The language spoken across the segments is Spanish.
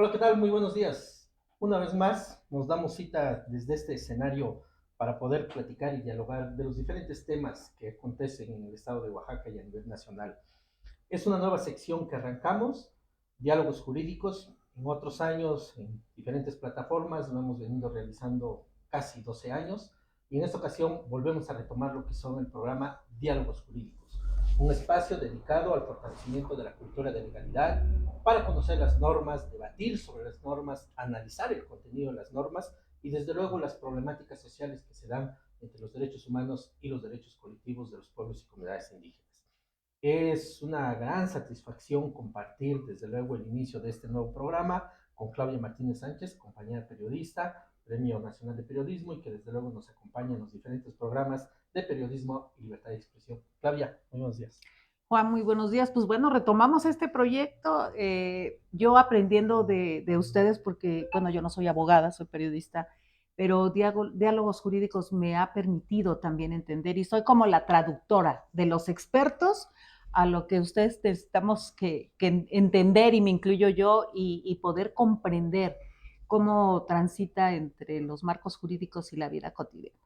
Hola, ¿qué tal? Muy buenos días. Una vez más nos damos cita desde este escenario para poder platicar y dialogar de los diferentes temas que acontecen en el estado de Oaxaca y a nivel nacional. Es una nueva sección que arrancamos, diálogos jurídicos. En otros años, en diferentes plataformas, lo hemos venido realizando casi 12 años y en esta ocasión volvemos a retomar lo que son el programa Diálogos Jurídicos, un espacio dedicado al fortalecimiento de la cultura de legalidad para conocer las normas, debatir sobre las normas, analizar el contenido de las normas y desde luego las problemáticas sociales que se dan entre los derechos humanos y los derechos colectivos de los pueblos y comunidades indígenas. Es una gran satisfacción compartir desde luego el inicio de este nuevo programa con Claudia Martínez Sánchez, compañera periodista, Premio Nacional de Periodismo y que desde luego nos acompaña en los diferentes programas de periodismo y libertad de expresión. Claudia, muy buenos días. Juan, muy buenos días. Pues bueno, retomamos este proyecto, yo aprendiendo de ustedes, porque, bueno, yo no soy abogada, soy periodista, pero diálogos jurídicos me ha permitido también entender y soy como la traductora de los expertos a lo que ustedes necesitamos que entender, y me incluyo yo, y poder comprender cómo transita entre los marcos jurídicos y la vida cotidiana.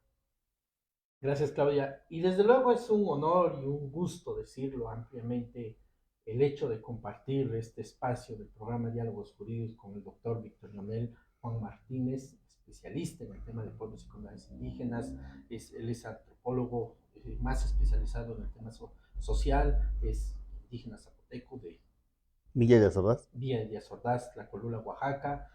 Gracias, Claudia. Y desde luego es un honor y un gusto decirlo ampliamente el hecho de compartir este espacio del programa Diálogos Jurídicos con el doctor Víctor Leonel Juan Martínez, especialista en el tema de pueblos y comunidades indígenas. Él es antropólogo más especializado en el tema social, es indígena zapoteco de Villa de Azabás. Villa de Azordaz, Tlacolula, Oaxaca.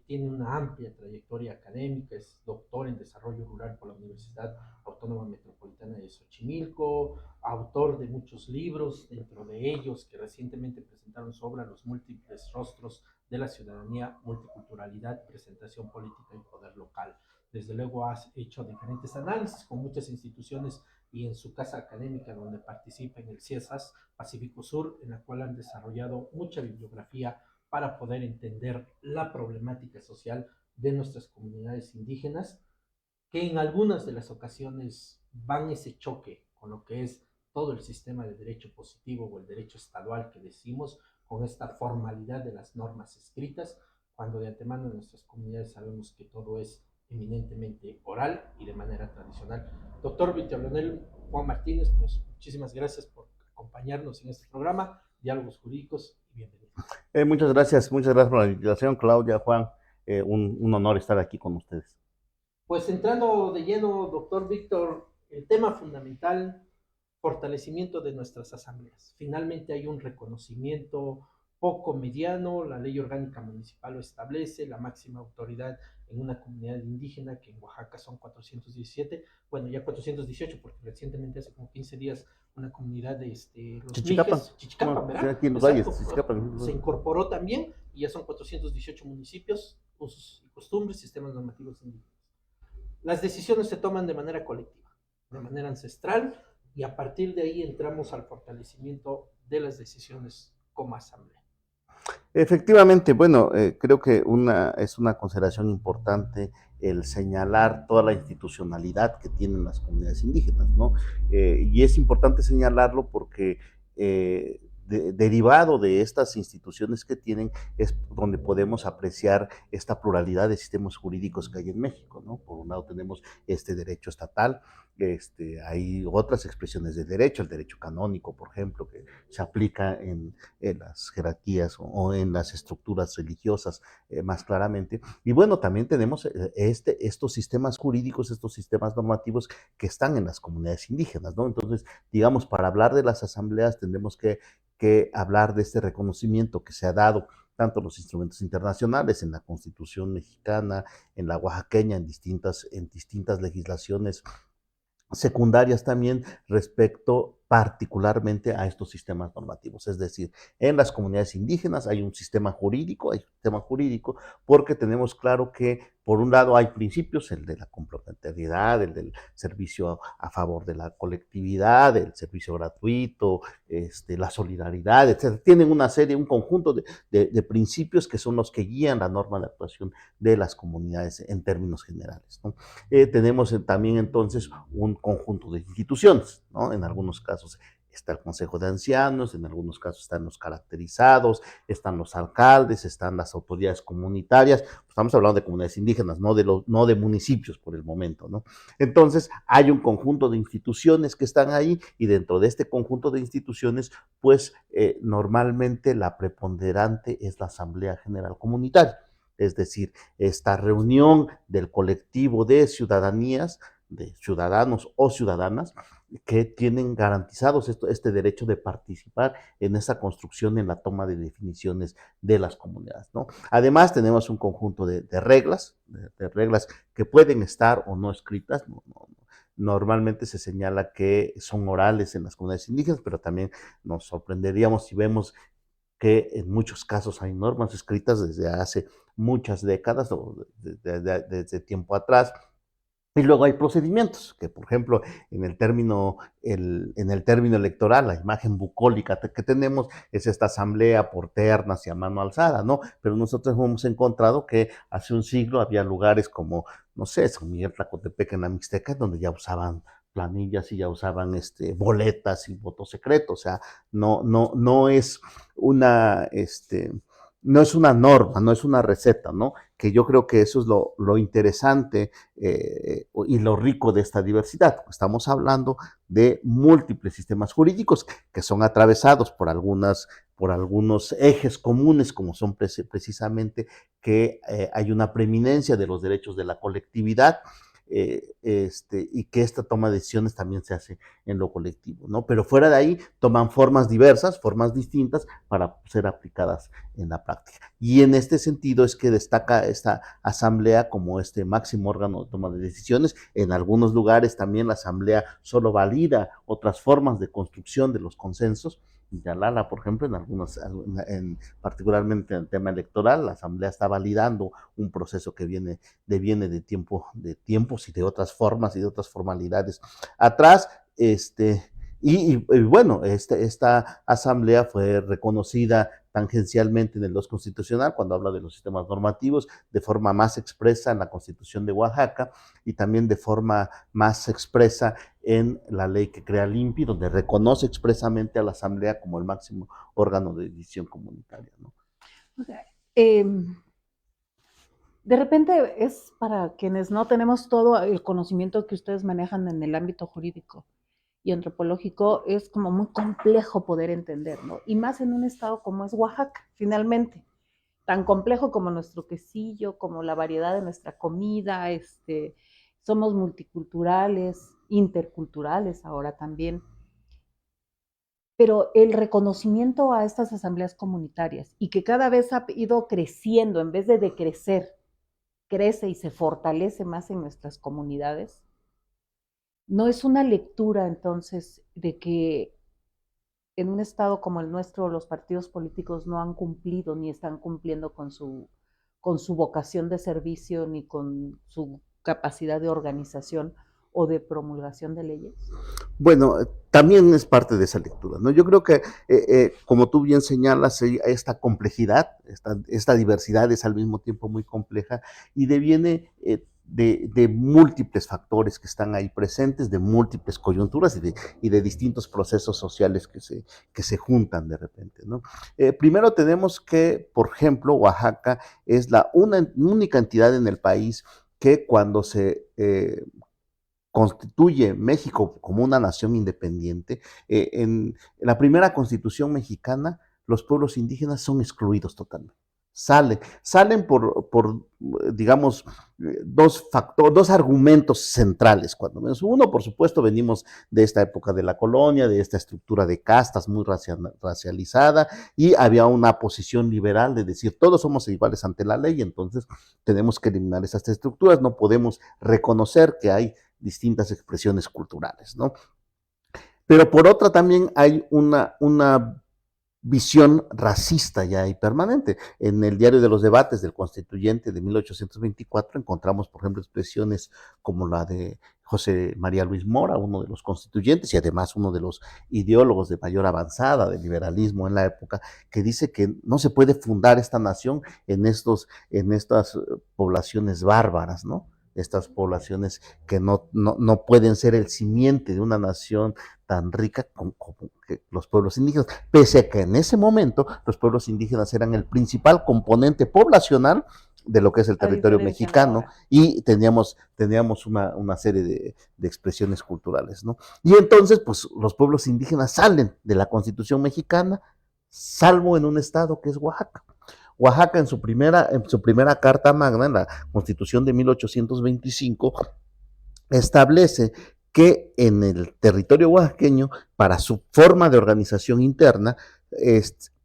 Tiene una amplia trayectoria académica, es doctor en desarrollo rural por la Universidad Autónoma Metropolitana de Xochimilco, autor de muchos libros, dentro de ellos que recientemente presentaron su obra Los múltiples rostros de la ciudadanía, multiculturalidad, presentación política y poder local. Desde luego has hecho diferentes análisis con muchas instituciones y en su casa académica donde participa en el CIESAS Pacífico Sur, en la cual han desarrollado mucha bibliografía para poder entender la problemática social de nuestras comunidades indígenas, que en algunas de las ocasiones van ese choque con lo que es todo el sistema de derecho positivo o el derecho estadual que decimos, con esta formalidad de las normas escritas, cuando de antemano en nuestras comunidades sabemos que todo es eminentemente oral y de manera tradicional. Doctor Víctor Leonel Juan Martínez, pues muchísimas gracias por acompañarnos en este programa, Diálogos Jurídicos, y bienvenido. Muchas gracias por la invitación, Claudia, Juan. Un honor estar aquí con ustedes. Pues entrando de lleno, doctor Víctor, el tema fundamental, fortalecimiento de nuestras asambleas. Finalmente hay un reconocimiento poco mediano, la ley orgánica municipal lo establece, la máxima autoridad en una comunidad indígena, que en Oaxaca son 417, bueno, ya 418, porque recientemente, hace como 15 días, una comunidad de los Chichicapan. Mijes, Chichicapan, No, ¿verdad? aquí en los Exacto, valles, Chichicapan. se incorporó también y ya son 418 municipios, usos y costumbres, sistemas normativos indígenas. Las decisiones se toman de manera colectiva, de manera ancestral, y a partir de ahí entramos al fortalecimiento de las decisiones como asamblea. Efectivamente, bueno, creo que es una consideración importante el señalar toda la institucionalidad que tienen las comunidades indígenas, ¿no? Y es importante señalarlo porque derivado de estas instituciones que tienen es donde podemos apreciar esta pluralidad de sistemas jurídicos que hay en México, ¿no? Por un lado tenemos este derecho estatal, hay otras expresiones de derecho, el derecho canónico, por ejemplo, que se aplica en las jerarquías o en las estructuras religiosas más claramente. Y bueno, también tenemos estos sistemas jurídicos, estos sistemas normativos que están en las comunidades indígenas, ¿no? Entonces, digamos, para hablar de las asambleas tendremos que hablar de este reconocimiento que se ha dado tanto en los instrumentos internacionales, en la Constitución mexicana, en la oaxaqueña, en distintas legislaciones secundarias también respecto particularmente a estos sistemas normativos. Es decir, en las comunidades indígenas hay un sistema jurídico, porque tenemos claro que por un lado hay principios, el de la complementariedad, el del servicio a favor de la colectividad, el servicio gratuito, la solidaridad, etc. Tienen una serie, un conjunto de principios que son los que guían la norma de actuación de las comunidades en términos generales, ¿no? Tenemos también entonces un conjunto de instituciones, ¿no? En algunos casos Está el Consejo de Ancianos, en algunos casos están los caracterizados, están los alcaldes, están las autoridades comunitarias. Estamos hablando de comunidades indígenas, no de municipios por el momento, ¿no? Entonces, hay un conjunto de instituciones que están ahí y dentro de este conjunto de instituciones, pues normalmente la preponderante es la Asamblea General Comunitaria. Es decir, esta reunión del colectivo de ciudadanías, de ciudadanos o ciudadanas, que tienen garantizados este derecho de participar en esa construcción, en la toma de definiciones de las comunidades, ¿no? Además, tenemos un conjunto de reglas, de reglas que pueden estar o no escritas, normalmente se señala que son orales en las comunidades indígenas, pero también nos sorprenderíamos si vemos que en muchos casos hay normas escritas desde hace muchas décadas o desde tiempo atrás. Y luego hay procedimientos, que por ejemplo, en el término electoral, la imagen bucólica que tenemos es esta asamblea por ternas y a mano alzada, ¿no? Pero nosotros hemos encontrado que hace un siglo había lugares como, no sé, San Miguel Tlacotepec en la Mixteca, donde ya usaban planillas y ya usaban boletas y votos secretos. O sea, no es una, no es una norma, no es una receta, ¿no? Que yo creo que eso es lo interesante y lo rico de esta diversidad. Estamos hablando de múltiples sistemas jurídicos que son atravesados por algunos ejes comunes, como son precisamente que hay una preeminencia de los derechos de la colectividad, y que esta toma de decisiones también se hace en lo colectivo, ¿no? Pero fuera de ahí toman formas diversas, formas distintas para ser aplicadas en la práctica. Y en este sentido es que destaca esta asamblea como este máximo órgano de toma de decisiones. En algunos lugares también la asamblea solo valida otras formas de construcción de los consensos. Yalala, por ejemplo, particularmente en el tema electoral, la asamblea está validando un proceso que viene de tiempos y de otras formas y de otras formalidades atrás. Bueno, esta asamblea fue reconocida tangencialmente en el 2 constitucional, cuando habla de los sistemas normativos, de forma más expresa en la Constitución de Oaxaca y también de forma más expresa en la ley que crea el INPI, donde reconoce expresamente a la asamblea como el máximo órgano de decisión comunitaria, ¿no? Okay. De repente es para quienes no tenemos todo el conocimiento que ustedes manejan en el ámbito jurídico y antropológico, es como muy complejo poder entender, ¿no? Y más en un estado como es Oaxaca, finalmente, tan complejo como nuestro quesillo, como la variedad de nuestra comida, somos multiculturales, interculturales ahora también. Pero el reconocimiento a estas asambleas comunitarias y que cada vez ha ido creciendo en vez de decrecer, crece y se fortalece más en nuestras comunidades, no es una lectura entonces de que en un estado como el nuestro los partidos políticos no han cumplido ni están cumpliendo con su vocación de servicio ni con su capacidad de organización o de promulgación de leyes. Bueno, también es parte de esa lectura, ¿no? Yo creo que, como tú bien señalas, esta complejidad, esta diversidad es al mismo tiempo muy compleja y deviene de múltiples factores que están ahí presentes, de múltiples coyunturas y de distintos procesos sociales que se juntan de repente, ¿no? Primero tenemos que, por ejemplo, Oaxaca es la única entidad en el país que cuando se constituye México como una nación independiente, en la primera constitución mexicana, los pueblos indígenas son excluidos totalmente. Salen por digamos, dos argumentos centrales, cuando menos. Uno, por supuesto, venimos de esta época de la colonia, de esta estructura de castas muy racializada, y había una posición liberal de decir, todos somos iguales ante la ley, entonces tenemos que eliminar esas estructuras, no podemos reconocer que hay distintas expresiones culturales, ¿no? Pero por otra también hay una visión racista ya y permanente. En el Diario de los Debates del Constituyente de 1824 encontramos, por ejemplo, expresiones como la de José María Luis Mora, uno de los constituyentes y además uno de los ideólogos de mayor avanzada del liberalismo en la época, que dice que no se puede fundar esta nación en estas poblaciones bárbaras, ¿no? estas poblaciones que no pueden ser el simiente de una nación tan rica como que los pueblos indígenas, pese a que en ese momento los pueblos indígenas eran el principal componente poblacional de lo que es el territorio mexicano, y teníamos una serie de expresiones culturales, ¿no? Y entonces, pues, los pueblos indígenas salen de la Constitución mexicana, salvo en un estado que es Oaxaca. Oaxaca en su primera Carta Magna, en la Constitución de 1825, establece que en el territorio oaxaqueño, para su forma de organización interna,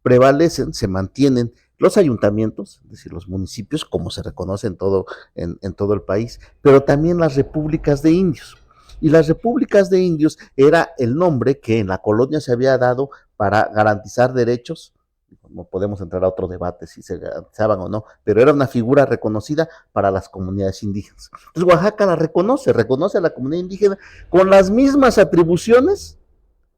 prevalecen, se mantienen los ayuntamientos, es decir, los municipios, como se reconoce en todo el país, pero también las repúblicas de indios. Y las repúblicas de indios era el nombre que en la colonia se había dado para garantizar derechos. No podemos entrar a otro debate si se garantizaban o no, pero era una figura reconocida para las comunidades indígenas. Entonces Oaxaca la reconoce a la comunidad indígena con las mismas atribuciones,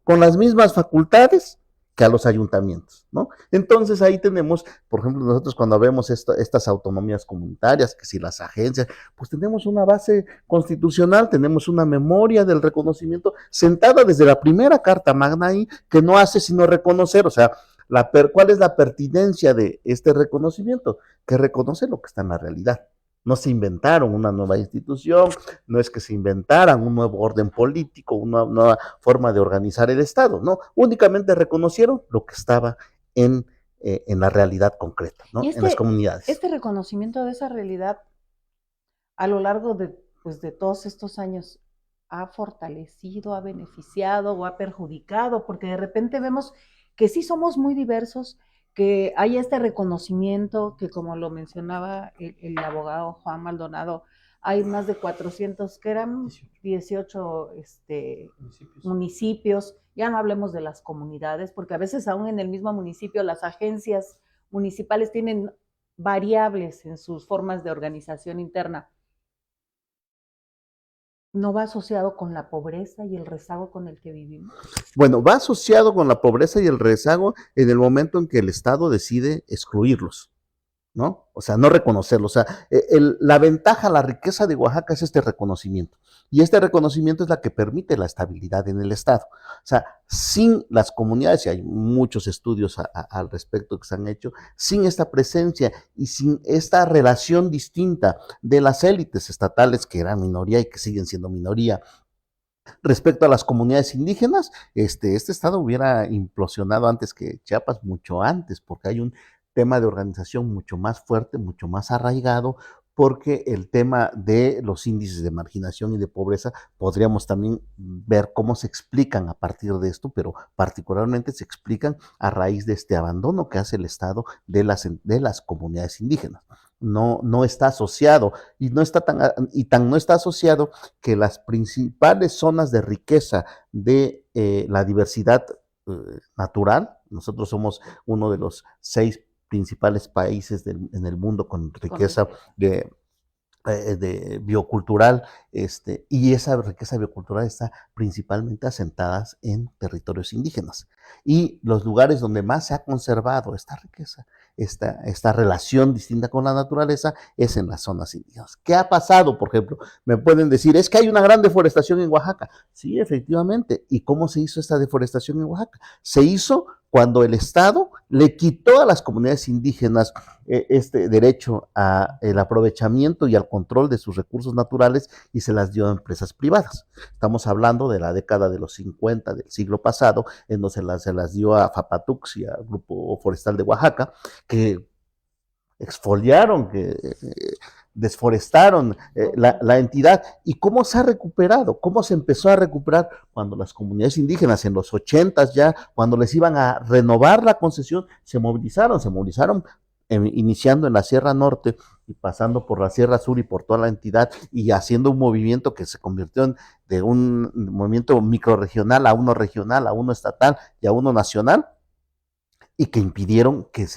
con las mismas facultades que a los ayuntamientos, ¿no? Entonces ahí tenemos, por ejemplo, nosotros cuando vemos estas autonomías comunitarias, que si las agencias, pues tenemos una base constitucional, tenemos una memoria del reconocimiento sentada desde la primera Carta Magna ahí, que no hace sino reconocer, o sea, ¿cuál es la pertinencia de este reconocimiento? Que reconoce lo que está en la realidad. No se inventaron una nueva institución, no es que se inventaran un nuevo orden político, una nueva forma de organizar el Estado, no, únicamente reconocieron lo que estaba en la realidad concreta, ¿no? En las comunidades. Este reconocimiento de esa realidad a lo largo de todos estos años ha fortalecido, ha beneficiado o ha perjudicado, porque de repente vemos que sí somos muy diversos, que hay este reconocimiento, que como lo mencionaba el abogado Juan Maldonado, hay más de 400, que eran 18 municipios, ya no hablemos de las comunidades, porque a veces aún en el mismo municipio las agencias municipales tienen variables en sus formas de organización interna. ¿No va asociado con la pobreza y el rezago con el que vivimos? Bueno, va asociado con la pobreza y el rezago en el momento en que el Estado decide excluirlos, ¿no? O sea, no reconocerlos. O sea, la ventaja, la riqueza de Oaxaca es este reconocimiento. Y este reconocimiento es la que permite la estabilidad en el Estado. O sea, sin las comunidades, y hay muchos estudios al respecto que se han hecho, sin esta presencia y sin esta relación distinta de las élites estatales, que eran minoría y que siguen siendo minoría, respecto a las comunidades indígenas, este estado hubiera implosionado antes que Chiapas, mucho antes, porque hay un tema de organización mucho más fuerte, mucho más arraigado, porque el tema de los índices de marginación y de pobreza podríamos también ver cómo se explican a partir de esto, pero particularmente se explican a raíz de este abandono que hace el Estado de las comunidades indígenas. No está asociado, y no está no está asociado que las principales zonas de riqueza de la diversidad natural, nosotros somos uno de los 6 principales países en el mundo con riqueza de biocultural, y esa riqueza biocultural está principalmente asentadas en territorios indígenas. Y los lugares donde más se ha conservado esta riqueza, esta relación distinta con la naturaleza, es en las zonas indígenas. ¿Qué ha pasado? Por ejemplo, me pueden decir, es que hay una gran deforestación en Oaxaca. Sí, efectivamente. ¿Y cómo se hizo esta deforestación en Oaxaca? Se hizo cuando el Estado le quitó a las comunidades indígenas este derecho al aprovechamiento y al control de sus recursos naturales, y se las dio a empresas privadas. Estamos hablando de la década de los 50 del siglo pasado, en donde se las dio a Fapatux y al Grupo Forestal de Oaxaca, que exfoliaron, que desforestaron la entidad. ¿Y cómo se ha recuperado? ¿Cómo se empezó a recuperar? Cuando las comunidades indígenas en los 80s ya, cuando les iban a renovar la concesión, se movilizaron iniciando en la Sierra Norte y pasando por la Sierra Sur y por toda la entidad, y haciendo un movimiento que se convirtió de un movimiento microrregional a uno regional, a uno estatal y a uno nacional, y que impidieron que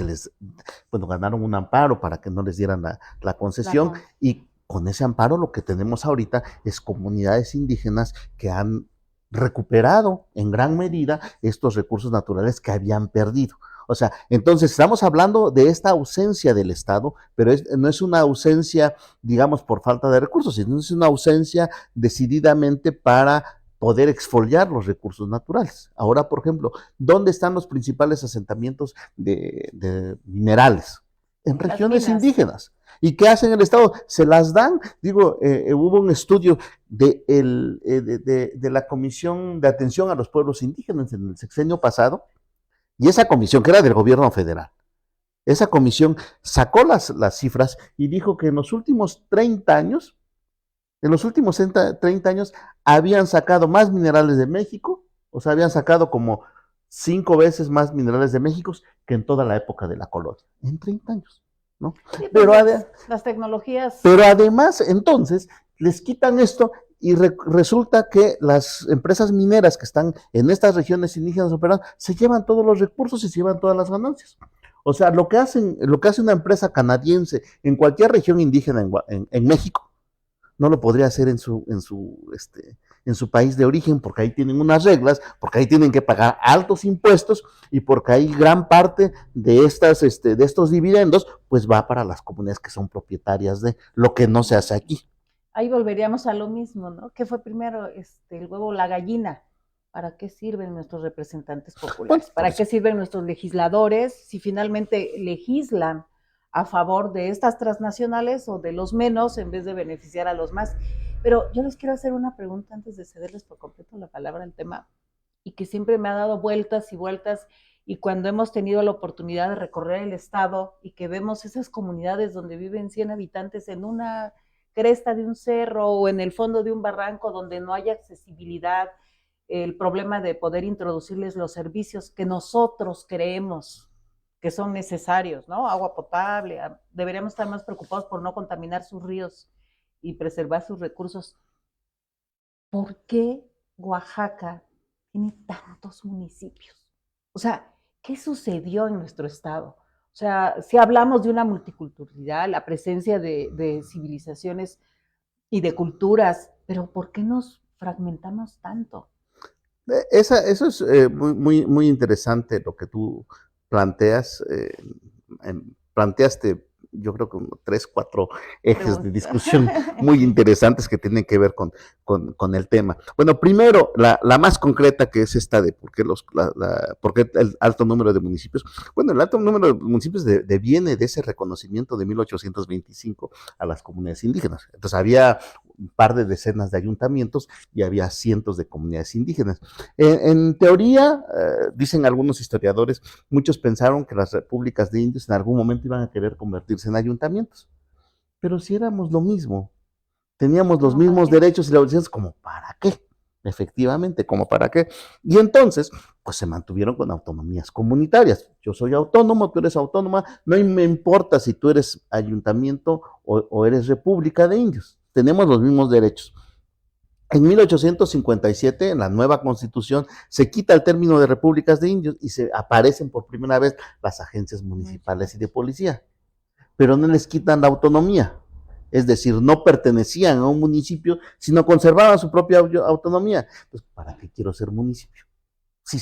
ganaron un amparo para que no les dieran la concesión, y con ese amparo lo que tenemos ahorita es comunidades indígenas que han recuperado en gran medida estos recursos naturales que habían perdido. O sea, entonces estamos hablando de esta ausencia del Estado, pero no es una ausencia, digamos, por falta de recursos, sino es una ausencia decididamente para poder exfoliar los recursos naturales. Ahora, por ejemplo, ¿dónde están los principales asentamientos de minerales? En regiones indígenas. ¿Y qué hacen el Estado? Se las dan. Digo, hubo un estudio de la Comisión de Atención a los Pueblos Indígenas en el sexenio pasado, y esa comisión, que era del gobierno federal, esa comisión sacó las cifras y dijo que en los últimos 30 años, habían sacado más minerales de México, o sea, habían sacado como 5 veces más minerales de México que en toda la época de la colonia, en 30 años, ¿no? Sí, pero las tecnologías... Pero además, entonces, les quitan esto y resulta que las empresas mineras que están en estas regiones indígenas operando, se llevan todos los recursos y se llevan todas las ganancias. O sea, lo que hace una empresa canadiense en cualquier región indígena en México, no lo podría hacer en su país de origen, porque ahí tienen unas reglas, porque ahí tienen que pagar altos impuestos y porque ahí gran parte de estos dividendos pues va para las comunidades que son propietarias de lo que no se hace aquí. Ahí volveríamos a lo mismo, ¿no? ¿Qué fue primero, el huevo o la gallina? ¿Para qué sirven nuestros representantes populares? Bueno, ¿para qué sirven nuestros legisladores si finalmente legislan a favor de estas transnacionales o de los menos en vez de beneficiar a los más? Pero yo les quiero hacer una pregunta antes de cederles por completo la palabra al tema, y que siempre me ha dado vueltas y vueltas, y cuando hemos tenido la oportunidad de recorrer el estado y que vemos esas comunidades donde viven 100 habitantes en una cresta de un cerro o en el fondo de un barranco donde no hay accesibilidad, el problema de poder introducirles los servicios que nosotros creemos que son necesarios, ¿no? Agua potable, deberíamos estar más preocupados por no contaminar sus ríos y preservar sus recursos. ¿Por qué Oaxaca tiene tantos municipios? O sea, ¿qué sucedió en nuestro estado? O sea, si hablamos de una multiculturalidad, la presencia de civilizaciones y de culturas, pero ¿por qué nos fragmentamos tanto? Eso es muy interesante lo que tú planteas. Planteaste, yo creo que 3, 4 ejes de discusión muy interesantes que tienen que ver con el tema. Bueno, primero, la más concreta, que es esta de por qué el alto número de municipios. Bueno, el alto número de municipios deviene de ese reconocimiento de 1825 a las comunidades indígenas. Entonces había un par de decenas de ayuntamientos y había cientos de comunidades indígenas. En teoría, dicen algunos historiadores, muchos pensaron que las repúblicas de indios en algún momento iban a querer convertirse en ayuntamientos. Pero si éramos lo mismo, teníamos los mismos derechos y las obligaciones, ¿como para qué? Efectivamente, ¿como para qué? Y entonces, pues se mantuvieron con autonomías comunitarias. Yo soy autónomo, tú eres autónoma, no me importa si tú eres ayuntamiento o eres república de indios. Tenemos los mismos derechos. En 1857, en la nueva constitución, se quita el término de repúblicas de indios y se aparecen por primera vez las agencias municipales y de policía, pero no les quitan la autonomía, es decir, no pertenecían a un municipio, sino conservaban su propia autonomía. Pues, ¿para qué quiero ser municipio? Si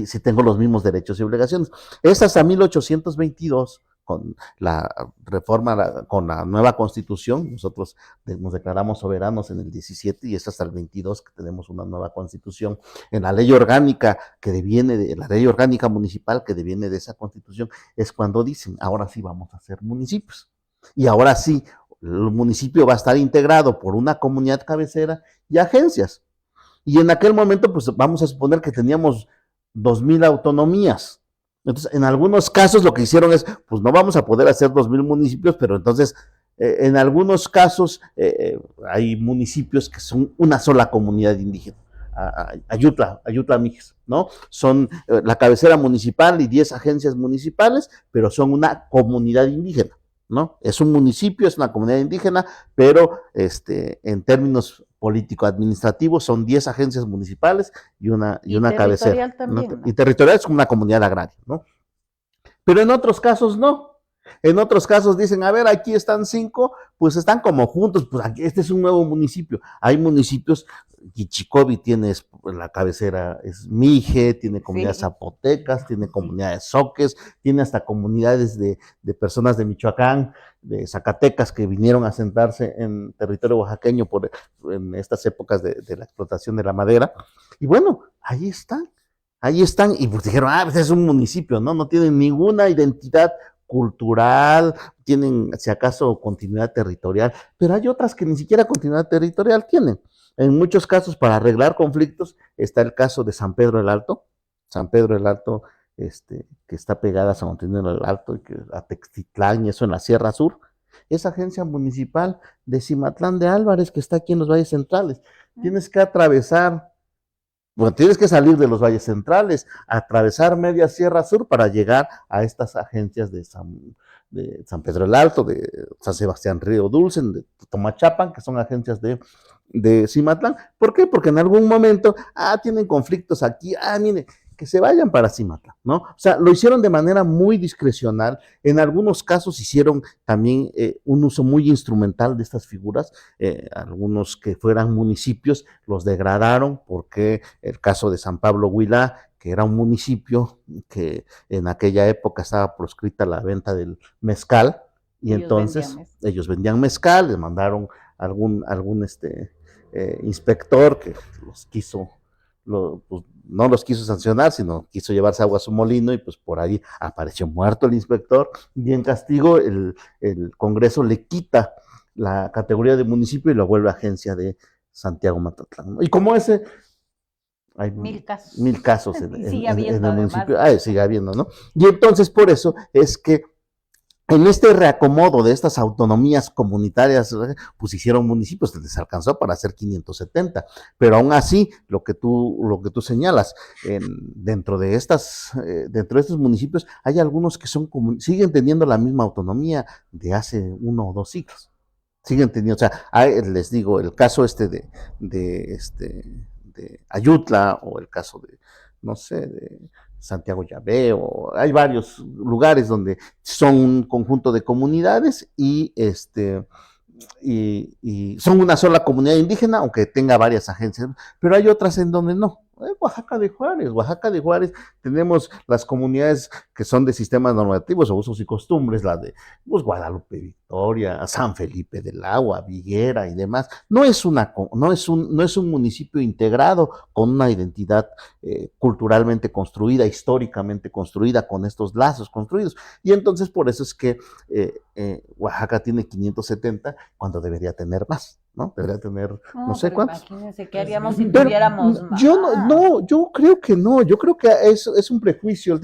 si tengo los mismos derechos y obligaciones. Es hasta 1822, con la reforma, con la nueva constitución, nosotros nos declaramos soberanos en el 17 y es hasta el 22 que tenemos una nueva constitución. En la ley orgánica la ley orgánica municipal que deviene de esa constitución, es cuando dicen, ahora sí vamos a ser municipios. Y ahora sí, el municipio va a estar integrado por una comunidad cabecera y agencias. Y en aquel momento, pues vamos a suponer que teníamos 2,000 autonomías. Entonces, en algunos casos lo que hicieron es, pues no vamos a poder hacer 2,000 municipios, pero entonces, en algunos casos hay municipios que son una sola comunidad indígena. Ayutla Mijes, ¿no? Son la cabecera municipal y 10 agencias municipales, pero son una comunidad indígena, ¿no? Es un municipio, es una comunidad indígena, pero en términos político-administrativos son 10 agencias municipales y una cabecera. También, ¿no? Y territorial es como una comunidad agraria, ¿no? Pero en otros casos no. En otros casos dicen, a ver, aquí están 5, pues están como juntos, pues aquí, este es un nuevo municipio. Hay municipios Gichicobi tiene la cabecera, es Mije, tiene comunidades Sí. zapotecas, tiene comunidades soques, tiene hasta comunidades de personas de Michoacán, de Zacatecas, que vinieron a sentarse en territorio oaxaqueño en estas épocas de la explotación de la madera. Y bueno, ahí están, y pues dijeron, pues es un municipio, ¿no? No tienen ninguna identidad cultural, tienen, si acaso, continuidad territorial, pero hay otras que ni siquiera continuidad territorial tienen. En muchos casos, para arreglar conflictos, está el caso de San Pedro el Alto, que está pegada a San Antonio el Alto, y a Textitlán, y eso en la Sierra Sur. Es agencia municipal de Cimatlán de Álvarez, que está aquí en los Valles Centrales. Tienes que tienes que salir de los Valles Centrales, atravesar media Sierra Sur para llegar a estas agencias de San Pedro el Alto, de San Sebastián Río Dulce, de Tomachapan, que son agencias de Cimatlán. ¿Por qué? Porque en algún momento, tienen conflictos aquí, mire, que se vayan para Cimatlán, ¿no? O sea, lo hicieron de manera muy discrecional. En algunos casos hicieron también un uso muy instrumental de estas figuras. Algunos que fueran municipios los degradaron, porque el caso de San Pablo Huilá, que era un municipio que en aquella época estaba proscrita la venta del mezcal, y entonces ellos vendían mezcal, les mandaron algún inspector que los quiso, pues, no los quiso sancionar, sino quiso llevarse agua a su molino, y pues por ahí apareció muerto el inspector, y en castigo el Congreso le quita la categoría de municipio y lo vuelve agencia de Santiago Matatlán, ¿no? Y como ese, hay 1000 casos en el municipio, sigue habiendo, ¿no? Y entonces por eso es que en este reacomodo de estas autonomías comunitarias, pues hicieron municipios, les alcanzó para hacer 570, pero aún así, lo que tú señalas, dentro de estos municipios, hay algunos que siguen teniendo la misma autonomía de hace 1 o 2 siglos. Siguen teniendo, o sea, les digo, el caso de Ayutla, o el caso de, no sé, de Santiago Llavé, o hay varios lugares donde son un conjunto de comunidades y son una sola comunidad indígena, aunque tenga varias agencias, pero hay otras en donde no. Oaxaca de Juárez, tenemos las comunidades que son de sistemas normativos o usos y costumbres, la de Guadalupe Victoria, San Felipe del Agua, Viguera y demás. No es un municipio integrado con una identidad culturalmente construida, históricamente construida, con estos lazos construidos. Y entonces por eso es que Oaxaca tiene 570 cuando debería tener más, ¿no? Debería tener no sé cuántos. Imagínense qué haríamos si tuviéramos más. Yo creo que no, yo creo que es un prejuicio.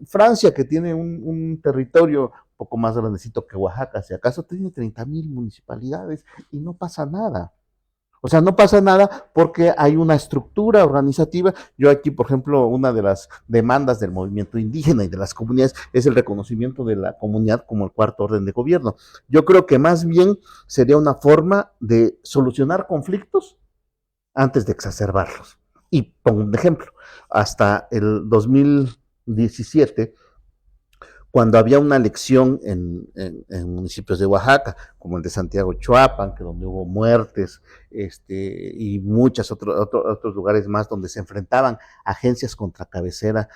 Francia, que tiene un territorio un poco más grandecito que Oaxaca, si acaso tiene 30,000 municipalidades y no pasa nada. O sea, no pasa nada porque hay una estructura organizativa. Yo aquí, por ejemplo, una de las demandas del movimiento indígena y de las comunidades es el reconocimiento de la comunidad como el cuarto orden de gobierno. Yo creo que más bien sería una forma de solucionar conflictos antes de exacerbarlos. Y pongo un ejemplo, hasta el 2017, cuando había una elección en municipios de Oaxaca, como el de Santiago Chuapan, que donde hubo muertes, y muchos otros lugares más donde se enfrentaban agencias contra cabecera,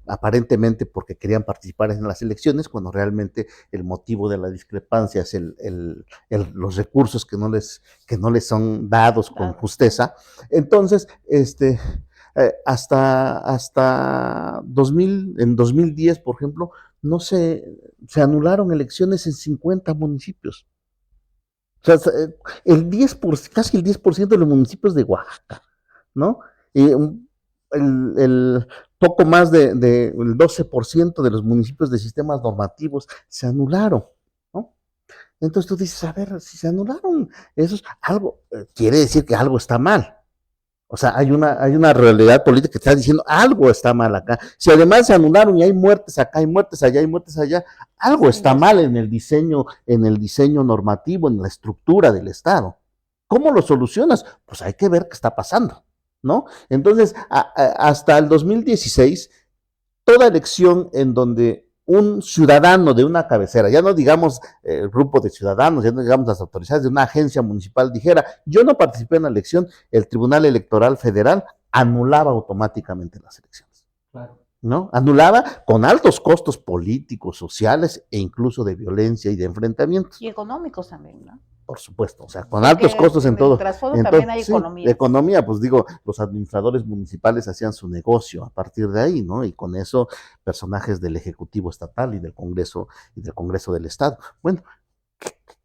aparentemente porque querían participar en las elecciones, cuando realmente el motivo de la discrepancia es los recursos que no les son dados con justeza. Entonces, hasta en 2010, por ejemplo, no se anularon elecciones en 50 municipios. O sea, casi el 10% de los municipios de Oaxaca, ¿no? Y el poco más del 12% de los municipios de sistemas normativos se anularon, ¿no? Entonces tú dices, a ver, si se anularon esos, algo quiere decir que algo está mal. O sea, hay una realidad política que está diciendo algo está mal acá. Si además se anularon y hay muertes acá, hay muertes allá, hay muertes allá, algo está mal en el diseño normativo, en la estructura del Estado. ¿Cómo lo solucionas? Pues hay que ver qué está pasando, ¿no? Entonces, hasta el 2016, toda elección en donde un ciudadano de una cabecera, ya no digamos el grupo de ciudadanos, ya no digamos las autoridades de una agencia municipal, dijera, yo no participé en la elección, el Tribunal Electoral Federal anulaba automáticamente las elecciones. Claro. ¿No? Anulaba con altos costos políticos, sociales e incluso de violencia y de enfrentamientos. Y económicos también, ¿no? Por supuesto, o sea, con altos costos en todo. En el trasfondo también hay economía. Economía, pues digo, los administradores municipales hacían su negocio a partir de ahí, ¿no? Y con eso personajes del Ejecutivo Estatal y del Congreso del Estado. Bueno,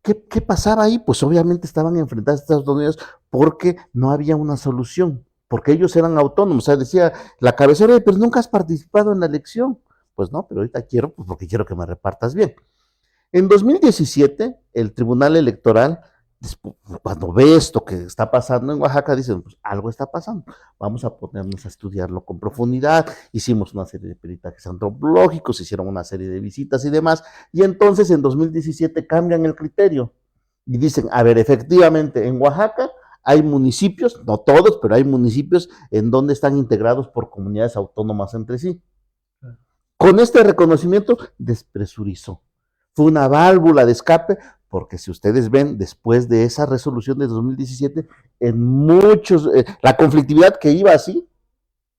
¿qué pasaba ahí? Pues obviamente estaban enfrentados a Estados Unidos porque no había una solución, porque ellos eran autónomos. O sea, decía la cabecera, pero nunca has participado en la elección. Pues no, pero ahorita quiero, pues porque quiero que me repartas bien. En 2017, el Tribunal Electoral, cuando ve esto que está pasando en Oaxaca, dice, pues algo está pasando, vamos a ponernos a estudiarlo con profundidad. Hicimos una serie de peritajes antropológicos, hicieron una serie de visitas y demás, y entonces en 2017 cambian el criterio y dicen, a ver, efectivamente, en Oaxaca hay municipios, no todos, pero hay municipios en donde están integrados por comunidades autónomas entre sí. Con este reconocimiento, despresurizó. Fue una válvula de escape, porque si ustedes ven, después de esa resolución de 2017, en muchos, la conflictividad que iba así,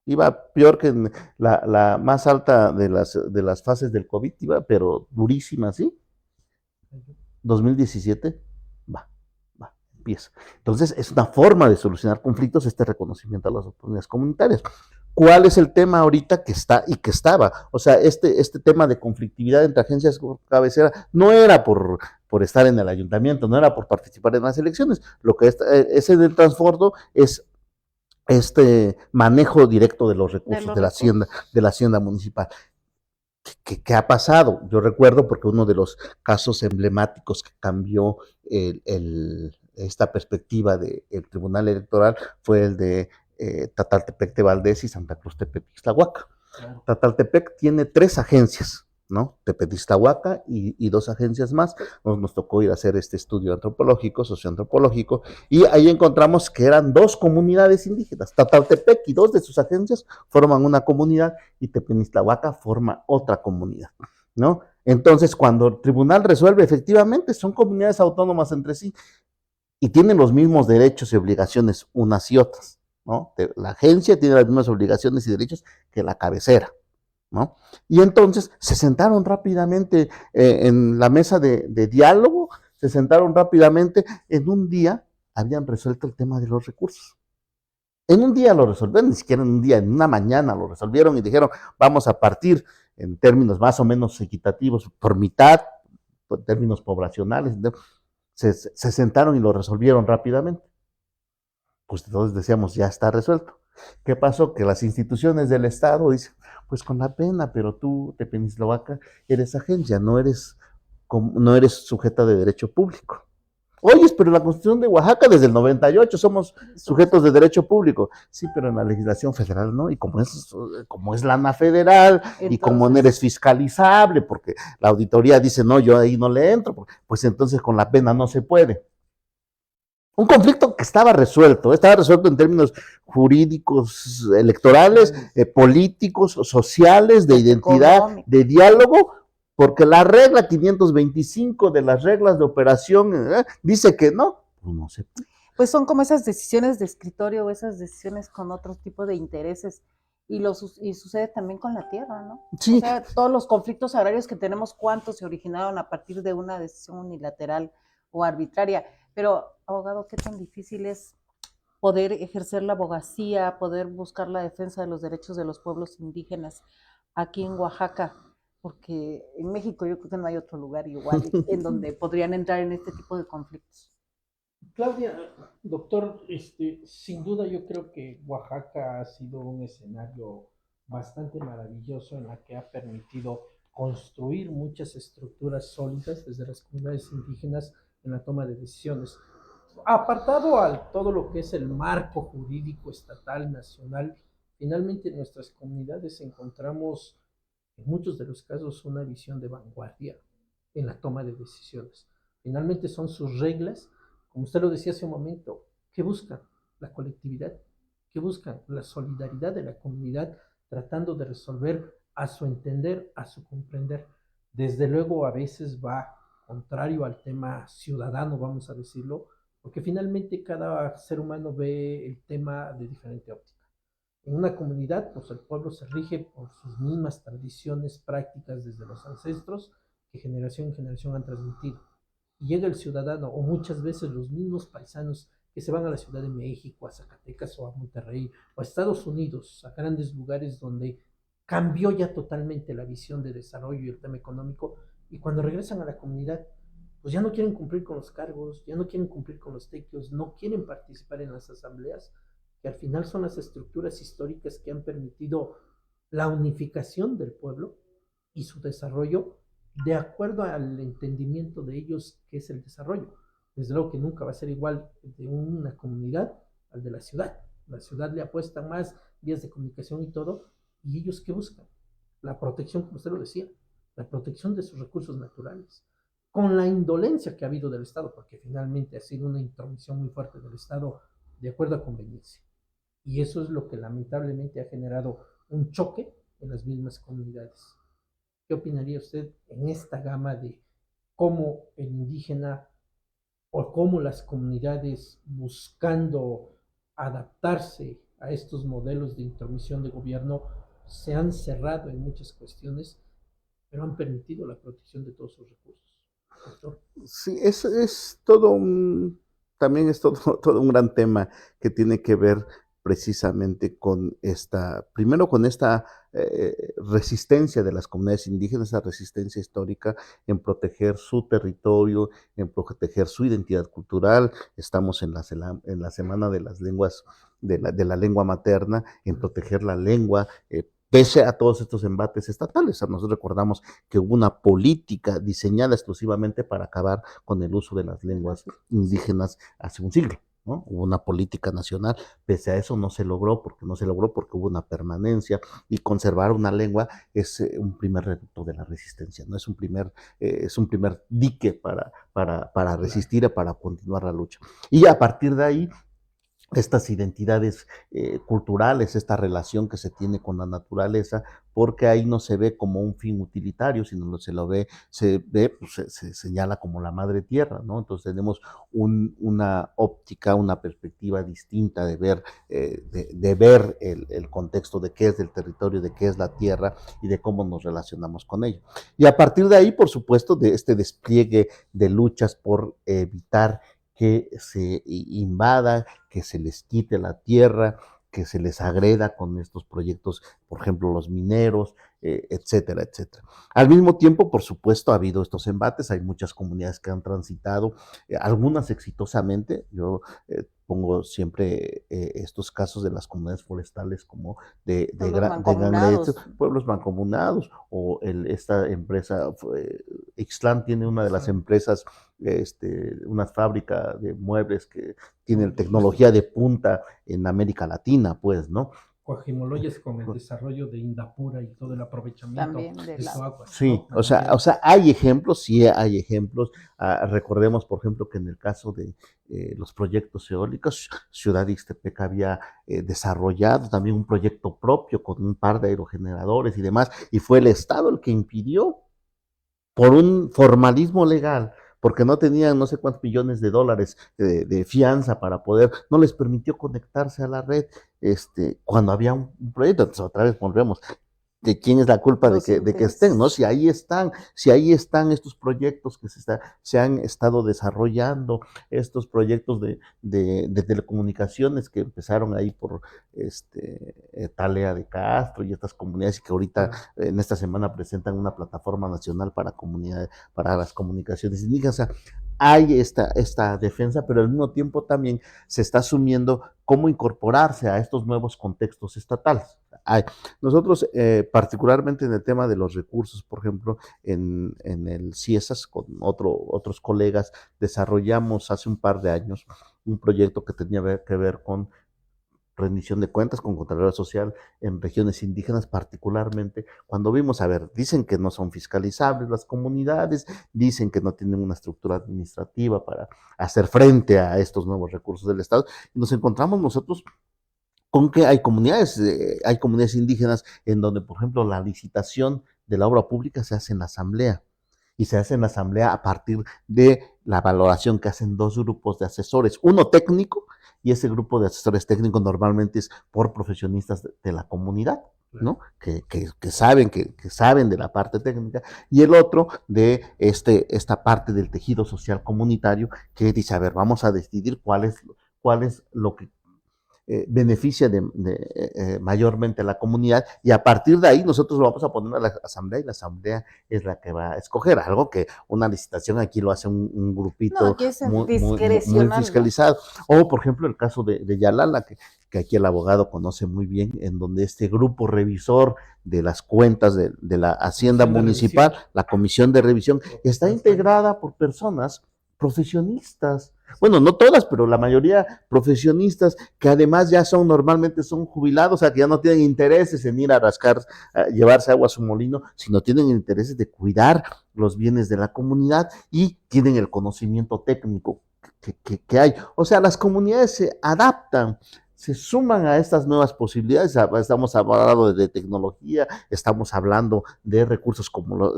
iba peor que en la más alta de las fases del COVID, iba, pero durísima, ¿sí? 2017, va, empieza. Entonces, es una forma de solucionar conflictos este reconocimiento a las autonomías comunitarias. ¿Cuál es el tema ahorita que está y que estaba? O sea, este tema de conflictividad entre agencias cabecera no era por estar en el ayuntamiento, no era por participar en las elecciones. Lo que es en el trasfondo es este manejo directo de los recursos de la hacienda municipal. ¿Qué ha pasado? Yo recuerdo porque uno de los casos emblemáticos que cambió esta perspectiva del Tribunal Electoral fue el de Tataltepec de Valdés y Santa Cruz Tepetixtlahuaca. Claro. Tataltepec tiene 3 agencias, ¿no? Tepetixtlahuaca y 2 agencias más. Nos tocó ir a hacer este estudio antropológico, socioantropológico, y ahí encontramos que eran 2 comunidades indígenas. Tataltepec y 2 de sus agencias forman una comunidad y Tepetixtlahuaca forma otra comunidad, ¿no? Entonces, cuando el tribunal resuelve, efectivamente, son comunidades autónomas entre sí y tienen los mismos derechos y obligaciones unas y otras, ¿no? La agencia tiene las mismas obligaciones y derechos que la cabecera, ¿no? Y entonces se sentaron rápidamente en la mesa de diálogo, se sentaron rápidamente, en un día habían resuelto el tema de los recursos. En un día lo resolvieron, ni siquiera en un día, en una mañana lo resolvieron y dijeron, vamos a partir en términos más o menos equitativos, por mitad, en términos poblacionales. Se sentaron y lo resolvieron rápidamente. Pues todos decíamos, ya está resuelto. ¿Qué pasó? Que las instituciones del Estado dicen, pues con la pena, pero tú, Tepetixtlahuaca, eres agencia, no eres sujeta de derecho público. Oye, pero la Constitución de Oaxaca desde el 98 somos sujetos de derecho público. Sí, pero en la legislación federal no, y como es lana federal, entonces, y como no eres fiscalizable, porque la auditoría dice, no, yo ahí no le entro, pues entonces con la pena no se puede. Un conflicto que estaba resuelto en términos jurídicos, electorales, políticos, sociales, de identidad, de diálogo, porque la regla 525 de las reglas de operación dice que no, pues no se puede. Pues son como esas decisiones de escritorio o esas decisiones con otro tipo de intereses. Y sucede también con la tierra, ¿no? Sí. O sea, todos los conflictos agrarios que tenemos, ¿cuántos se originaron a partir de una decisión unilateral o arbitraria? Pero, abogado, ¿qué tan difícil es poder ejercer la abogacía, poder buscar la defensa de los derechos de los pueblos indígenas aquí en Oaxaca? Porque en México yo creo que no hay otro lugar igual en donde podrían entrar en este tipo de conflictos. Claudia, doctor, sin duda yo creo que Oaxaca ha sido un escenario bastante maravilloso en la que ha permitido construir muchas estructuras sólidas desde las comunidades indígenas en la toma de decisiones. Apartado a todo lo que es el marco jurídico estatal, nacional, finalmente en nuestras comunidades encontramos en muchos de los casos una visión de vanguardia en la toma de decisiones. Finalmente son sus reglas, como usted lo decía hace un momento, que buscan la colectividad, que buscan la solidaridad de la comunidad, tratando de resolver a su entender, a su comprender. Desde luego a veces va contrario al tema ciudadano, vamos a decirlo, porque finalmente cada ser humano ve el tema de diferente óptica. En una comunidad, pues el pueblo se rige por sus mismas tradiciones, prácticas desde los ancestros que generación en generación han transmitido. Y llega el ciudadano, o muchas veces los mismos paisanos que se van a la Ciudad de México, a Zacatecas o a Monterrey, o a Estados Unidos, a grandes lugares donde cambió ya totalmente la visión de desarrollo y el tema económico, y cuando regresan a la comunidad, pues ya no quieren cumplir con los cargos, ya no quieren cumplir con los tequios, no quieren participar en las asambleas, que al final son las estructuras históricas que han permitido la unificación del pueblo y su desarrollo de acuerdo al entendimiento de ellos que es el desarrollo. Desde luego que nunca va a ser igual de una comunidad al de la ciudad. La ciudad le apuesta más vías de comunicación y todo, y ellos ¿qué buscan? La protección, como usted lo decía, la protección de sus recursos naturales, con la indolencia que ha habido del Estado, porque finalmente ha sido una intromisión muy fuerte del Estado de acuerdo a conveniencia. Y eso es lo que lamentablemente ha generado un choque en las mismas comunidades. ¿Qué opinaría usted en esta gama de cómo el indígena o cómo las comunidades buscando adaptarse a estos modelos de intromisión de gobierno se han cerrado en muchas cuestiones, pero han permitido la protección de todos sus recursos? Doctor. Sí, es todo también es todo, todo un gran tema que tiene que ver precisamente con primero con esta resistencia de las comunidades indígenas, esa resistencia histórica en proteger su territorio, en proteger su identidad cultural. Estamos en la Semana de las Lenguas, de la lengua materna, en proteger la lengua, pese a todos estos embates estatales. Nosotros recordamos que hubo una política diseñada exclusivamente para acabar con el uso de las lenguas indígenas hace un siglo, ¿no? Hubo una política nacional, pese a eso no se logró porque hubo una permanencia, y conservar una lengua es un primer reducto de la resistencia, ¿no? Es un primer dique para resistir y para continuar la lucha. Y a partir de ahí, estas identidades culturales, esta relación que se tiene con la naturaleza, porque ahí no se ve como un fin utilitario, sino se ve, pues, se señala como la madre tierra, ¿no? Entonces tenemos una óptica, una perspectiva distinta de ver, de ver el contexto de qué es el territorio, de qué es la tierra y de cómo nos relacionamos con ello. Y a partir de ahí, por supuesto, de este despliegue de luchas por evitar que se invada, que se les quite la tierra, que se les agreda con estos proyectos, por ejemplo, los mineros, etcétera, etcétera. Al mismo tiempo, por supuesto, ha habido estos embates, hay muchas comunidades que han transitado, algunas exitosamente. Yo pongo siempre estos casos de las comunidades forestales como pueblos mancomunados, o esta empresa, Ixtlán tiene una de las empresas, una fábrica de muebles que tiene tecnología de punta en América Latina, pues, ¿no? Coajimoloyes con el desarrollo de Indapura y todo el aprovechamiento de su agua. Sí, ¿no? o sea, hay ejemplos, sí hay ejemplos. Recordemos, por ejemplo, que en el caso de los proyectos eólicos, Ciudad Ixtepec había desarrollado también un proyecto propio con un par de aerogeneradores y demás, y fue el Estado el que impidió, por un formalismo legal, porque no tenían no sé cuántos millones de dólares de fianza para poder, no les permitió conectarse a la red, cuando había un proyecto. Entonces otra vez volvemos, de quién es la culpa de que estén, ¿no? Si ahí están estos proyectos que se han estado desarrollando, estos proyectos de telecomunicaciones que empezaron ahí por Talea de Castro y estas comunidades, y que ahorita en esta semana presentan una plataforma nacional para las comunicaciones indígenas. O sea, hay esta defensa, pero al mismo tiempo también se está asumiendo cómo incorporarse a estos nuevos contextos estatales. Nosotros, particularmente en el tema de los recursos, por ejemplo, en el CIESAS, con otros colegas, desarrollamos hace un par de años un proyecto que tenía que ver con rendición de cuentas, con Contraloría Social en regiones indígenas, particularmente cuando vimos, dicen que no son fiscalizables las comunidades, dicen que no tienen una estructura administrativa para hacer frente a estos nuevos recursos del Estado, y nos encontramos nosotros con que hay comunidades indígenas en donde, por ejemplo, la licitación de la obra pública se hace en la asamblea. Y se hace en la asamblea a partir de la valoración que hacen dos grupos de asesores, uno técnico, y ese grupo de asesores técnicos normalmente es por profesionistas de la comunidad, ¿no? Que saben de la parte técnica, y el otro de esta parte del tejido social comunitario que dice, a ver, vamos a decidir cuál es lo que beneficia mayormente a la comunidad, y a partir de ahí nosotros lo vamos a poner a la asamblea, y la asamblea es la que va a escoger, algo que una licitación aquí lo hace un No, grupito aquí es muy discrecional, ¿no? fiscalizado. O por ejemplo el caso de Yalala, que aquí el abogado conoce muy bien, en donde este grupo revisor de las cuentas de la Hacienda Municipal, la Comisión de Revisión, está integrada por personas profesionistas. Bueno, no todas, pero la mayoría profesionistas, que además ya normalmente son jubilados, o sea, que ya no tienen intereses en ir a rascar, a llevarse agua a su molino, sino tienen intereses de cuidar los bienes de la comunidad y tienen el conocimiento técnico que hay. O sea, las comunidades se adaptan, se suman a estas nuevas posibilidades. Estamos hablando de tecnología, estamos hablando de recursos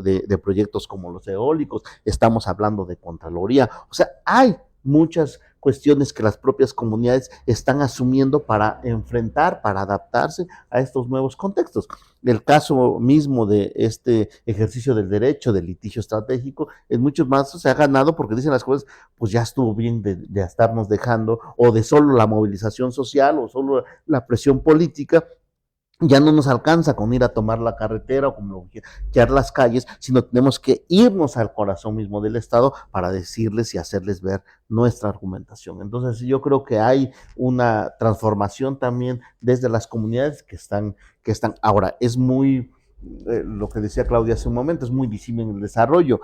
de proyectos como los eólicos, estamos hablando de Contraloría. O sea, hay muchas cuestiones que las propias comunidades están asumiendo para enfrentar, para adaptarse a estos nuevos contextos. El caso mismo de este ejercicio del derecho, del litigio estratégico, en muchos más se ha ganado porque dicen las cosas, pues ya estuvo bien de estarnos dejando, o de solo la movilización social, o solo la presión política. Ya no nos alcanza con ir a tomar la carretera o como bloquear las calles, sino tenemos que irnos al corazón mismo del Estado para decirles y hacerles ver nuestra argumentación. Entonces yo creo que hay una transformación también desde las comunidades que están ahora. Es muy, lo que decía Claudia hace un momento, es muy visible en el desarrollo,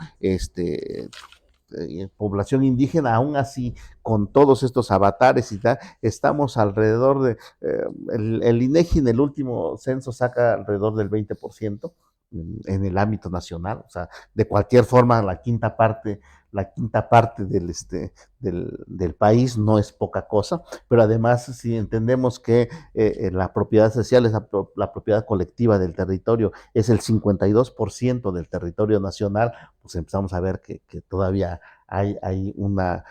población indígena, aún así, con todos estos avatares y tal, estamos alrededor de, el INEGI en el último censo saca alrededor del 20% en el ámbito nacional. O sea, de cualquier forma, la quinta parte del país no es poca cosa, pero además, si entendemos que la propiedad social es la propiedad colectiva del territorio, es el 52% del territorio nacional, pues empezamos a ver que todavía hay una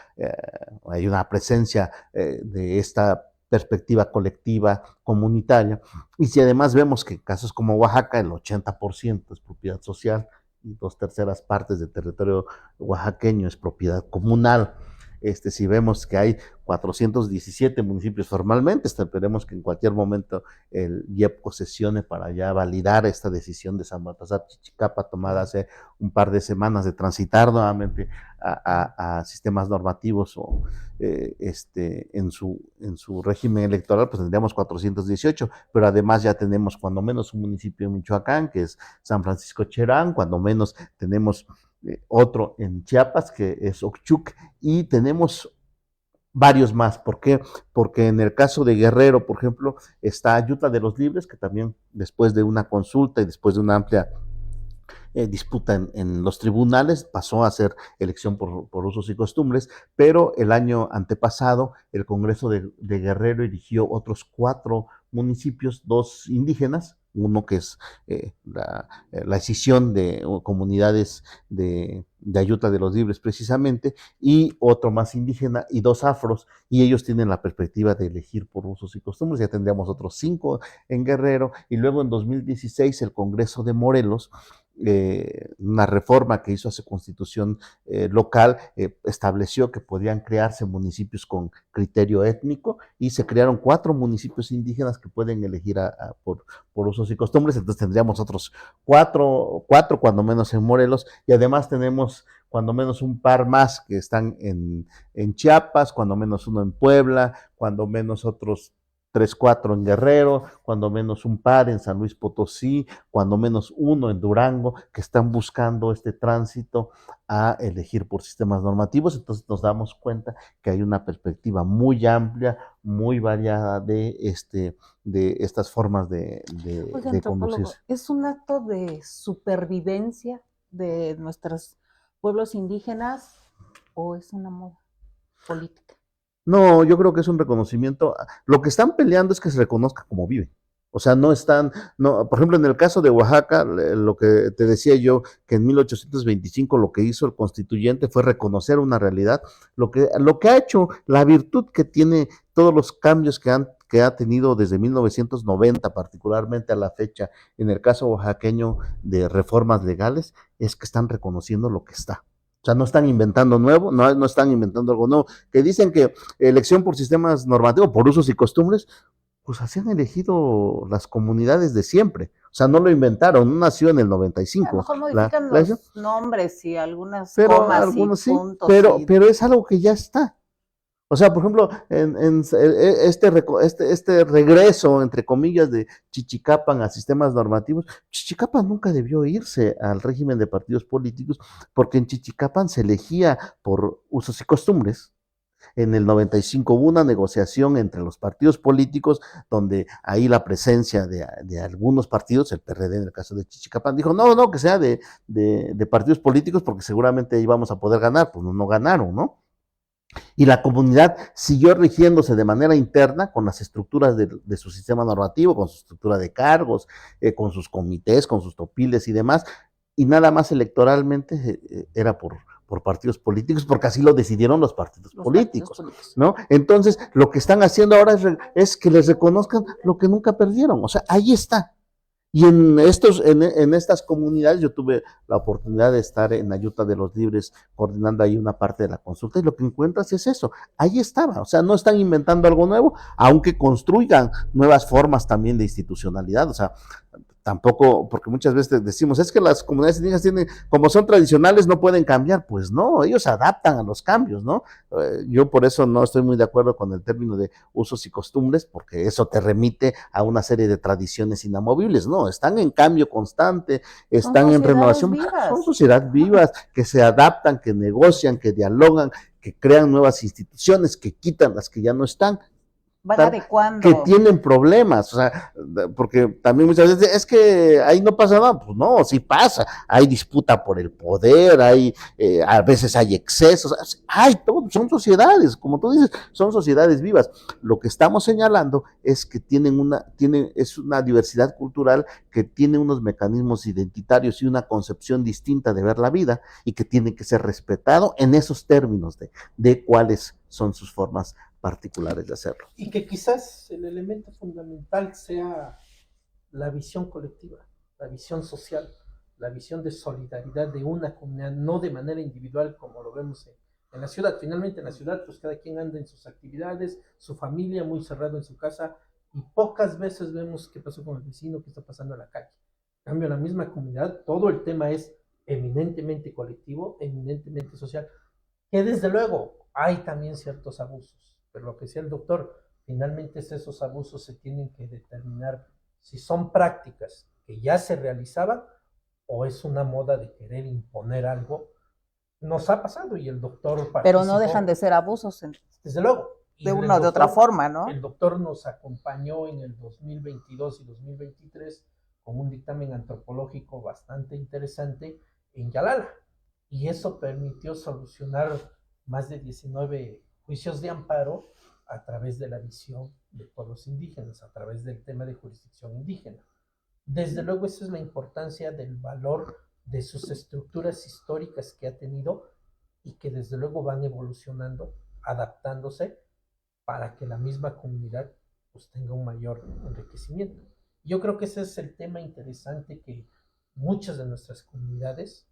presencia de esta perspectiva colectiva, comunitaria. Y si además vemos que en casos como Oaxaca el 80% es propiedad social y 2/3 del territorio oaxaqueño es propiedad comunal. Si vemos que hay 417 municipios formalmente, esperemos que en cualquier momento el IEP sesione para ya validar esta decisión de San Baltasar Chichicapa, tomada hace un par de semanas, de transitar nuevamente a sistemas normativos o en su régimen electoral, pues tendríamos 418, pero además ya tenemos cuando menos un municipio en Michoacán, que es San Francisco Cherán, cuando menos tenemos otro en Chiapas, que es Ochuc, y tenemos varios más. ¿Por qué? Porque en el caso de Guerrero, por ejemplo, está Ayutla de los Libres, que también después de una consulta y después de una amplia disputa en los tribunales, pasó a ser elección por usos y costumbres, pero el año antepasado el Congreso de Guerrero eligió otros 4 municipios, 2 indígenas, uno que es la escisión de comunidades de Ayutla de los Libres precisamente, y otro más indígena y 2 afros, y ellos tienen la perspectiva de elegir por usos y costumbres. Ya tendríamos otros 5 en Guerrero, y luego en 2016 el Congreso de Morelos, una reforma que hizo a su constitución local, estableció que podían crearse municipios con criterio étnico, y se crearon 4 municipios indígenas que pueden elegir por usos y costumbres. Entonces tendríamos otros 4 cuando menos en Morelos, y además tenemos cuando menos un par más que están en Chiapas, cuando menos uno en Puebla, cuando menos otros 3, 4 en Guerrero, cuando menos un par en San Luis Potosí, cuando menos uno en Durango, que están buscando este tránsito a elegir por sistemas normativos. Entonces nos damos cuenta que hay una perspectiva muy amplia, muy variada de estas formas Oiga, de antropólogo, conducirse. ¿es un acto de supervivencia de nuestros pueblos indígenas o es una moda política? No, yo creo que es un reconocimiento. Lo que están peleando es que se reconozca como viven. O sea, no están, no, por ejemplo, en el caso de Oaxaca, lo que te decía yo, que en 1825 lo que hizo el constituyente fue reconocer una realidad, lo que ha hecho, la virtud que tiene todos los cambios que ha tenido desde 1990, particularmente a la fecha, en el caso oaxaqueño de reformas legales, es que están reconociendo lo que está. O sea, no están inventando nuevo, no están inventando algo nuevo. Que dicen que elección por sistemas normativos, por usos y costumbres, pues así han elegido las comunidades de siempre. O sea, no lo inventaron, no nació en el A lo 95. mejor modifican los nombres y algunas pero comas algunos y sí, puntos. pero es algo que ya está. O sea, por ejemplo, este regreso, entre comillas, de Chichicapan a sistemas normativos, Chichicapan nunca debió irse al régimen de partidos políticos, porque en Chichicapan se elegía por usos y costumbres. En el 95 hubo una negociación entre los partidos políticos, donde ahí la presencia de algunos partidos, el PRD en el caso de Chichicapán, dijo, no, que sea de partidos políticos, porque seguramente ahí vamos a poder ganar, pues no ganaron, ¿no? Y la comunidad siguió rigiéndose de manera interna con las estructuras de su sistema normativo, con su estructura de cargos, con sus comités, con sus topiles y demás, y nada más electoralmente era por partidos políticos, porque así lo decidieron los partidos políticos, ¿no? Entonces, lo que están haciendo ahora es que les reconozcan lo que nunca perdieron, o sea, ahí está. Y en estas comunidades, yo tuve la oportunidad de estar en Ayuta de los Libres, coordinando ahí una parte de la consulta, y lo que encuentras es eso, ahí estaba, o sea, no están inventando algo nuevo, aunque construyan nuevas formas también de institucionalidad, o sea, tampoco, porque muchas veces decimos, es que las comunidades indígenas tienen, como son tradicionales, no pueden cambiar, pues no, ellos se adaptan a los cambios, ¿no? Yo por eso no estoy muy de acuerdo con el término de usos y costumbres, porque eso te remite a una serie de tradiciones inamovibles, no, están en cambio constante, están en renovación, son sociedades vivas, que se adaptan, que negocian, que dialogan, que crean nuevas instituciones, que quitan las que ya no están, van adecuando. Que tienen problemas, o sea, porque también muchas veces es que ahí no pasa nada, pues no, sí pasa, hay disputa por el poder, a veces hay excesos, todo, son sociedades, como tú dices, son sociedades vivas. Lo que estamos señalando es que es una diversidad cultural que tiene unos mecanismos identitarios y una concepción distinta de ver la vida y que tiene que ser respetado en esos términos de cuáles son sus formas particulares de hacerlo. Y que quizás el elemento fundamental sea la visión colectiva, la visión social, la visión de solidaridad de una comunidad, no de manera individual como lo vemos en la ciudad. Finalmente en la ciudad pues cada quien anda en sus actividades, su familia muy cerrado en su casa, y pocas veces vemos qué pasó con el vecino, qué está pasando en la calle. En cambio, en la misma comunidad todo el tema es eminentemente colectivo, eminentemente social, que desde luego hay también ciertos abusos. Pero lo que decía el doctor, finalmente esos abusos se tienen que determinar si son prácticas que ya se realizaban o es una moda de querer imponer algo. Nos ha pasado y el doctor participó. Pero no dejan de ser abusos. Desde luego. De una o de otra forma, ¿no? El doctor nos acompañó en el 2022 y 2023 con un dictamen antropológico bastante interesante en Yalala. Y eso permitió solucionar más de 19 juicios de amparo a través de la visión de pueblos indígenas, a través del tema de jurisdicción indígena. Desde luego, esa es la importancia del valor de sus estructuras históricas que ha tenido y que desde luego van evolucionando, adaptándose para que la misma comunidad pues tenga un mayor enriquecimiento. Yo creo que ese es el tema interesante que muchas de nuestras comunidades,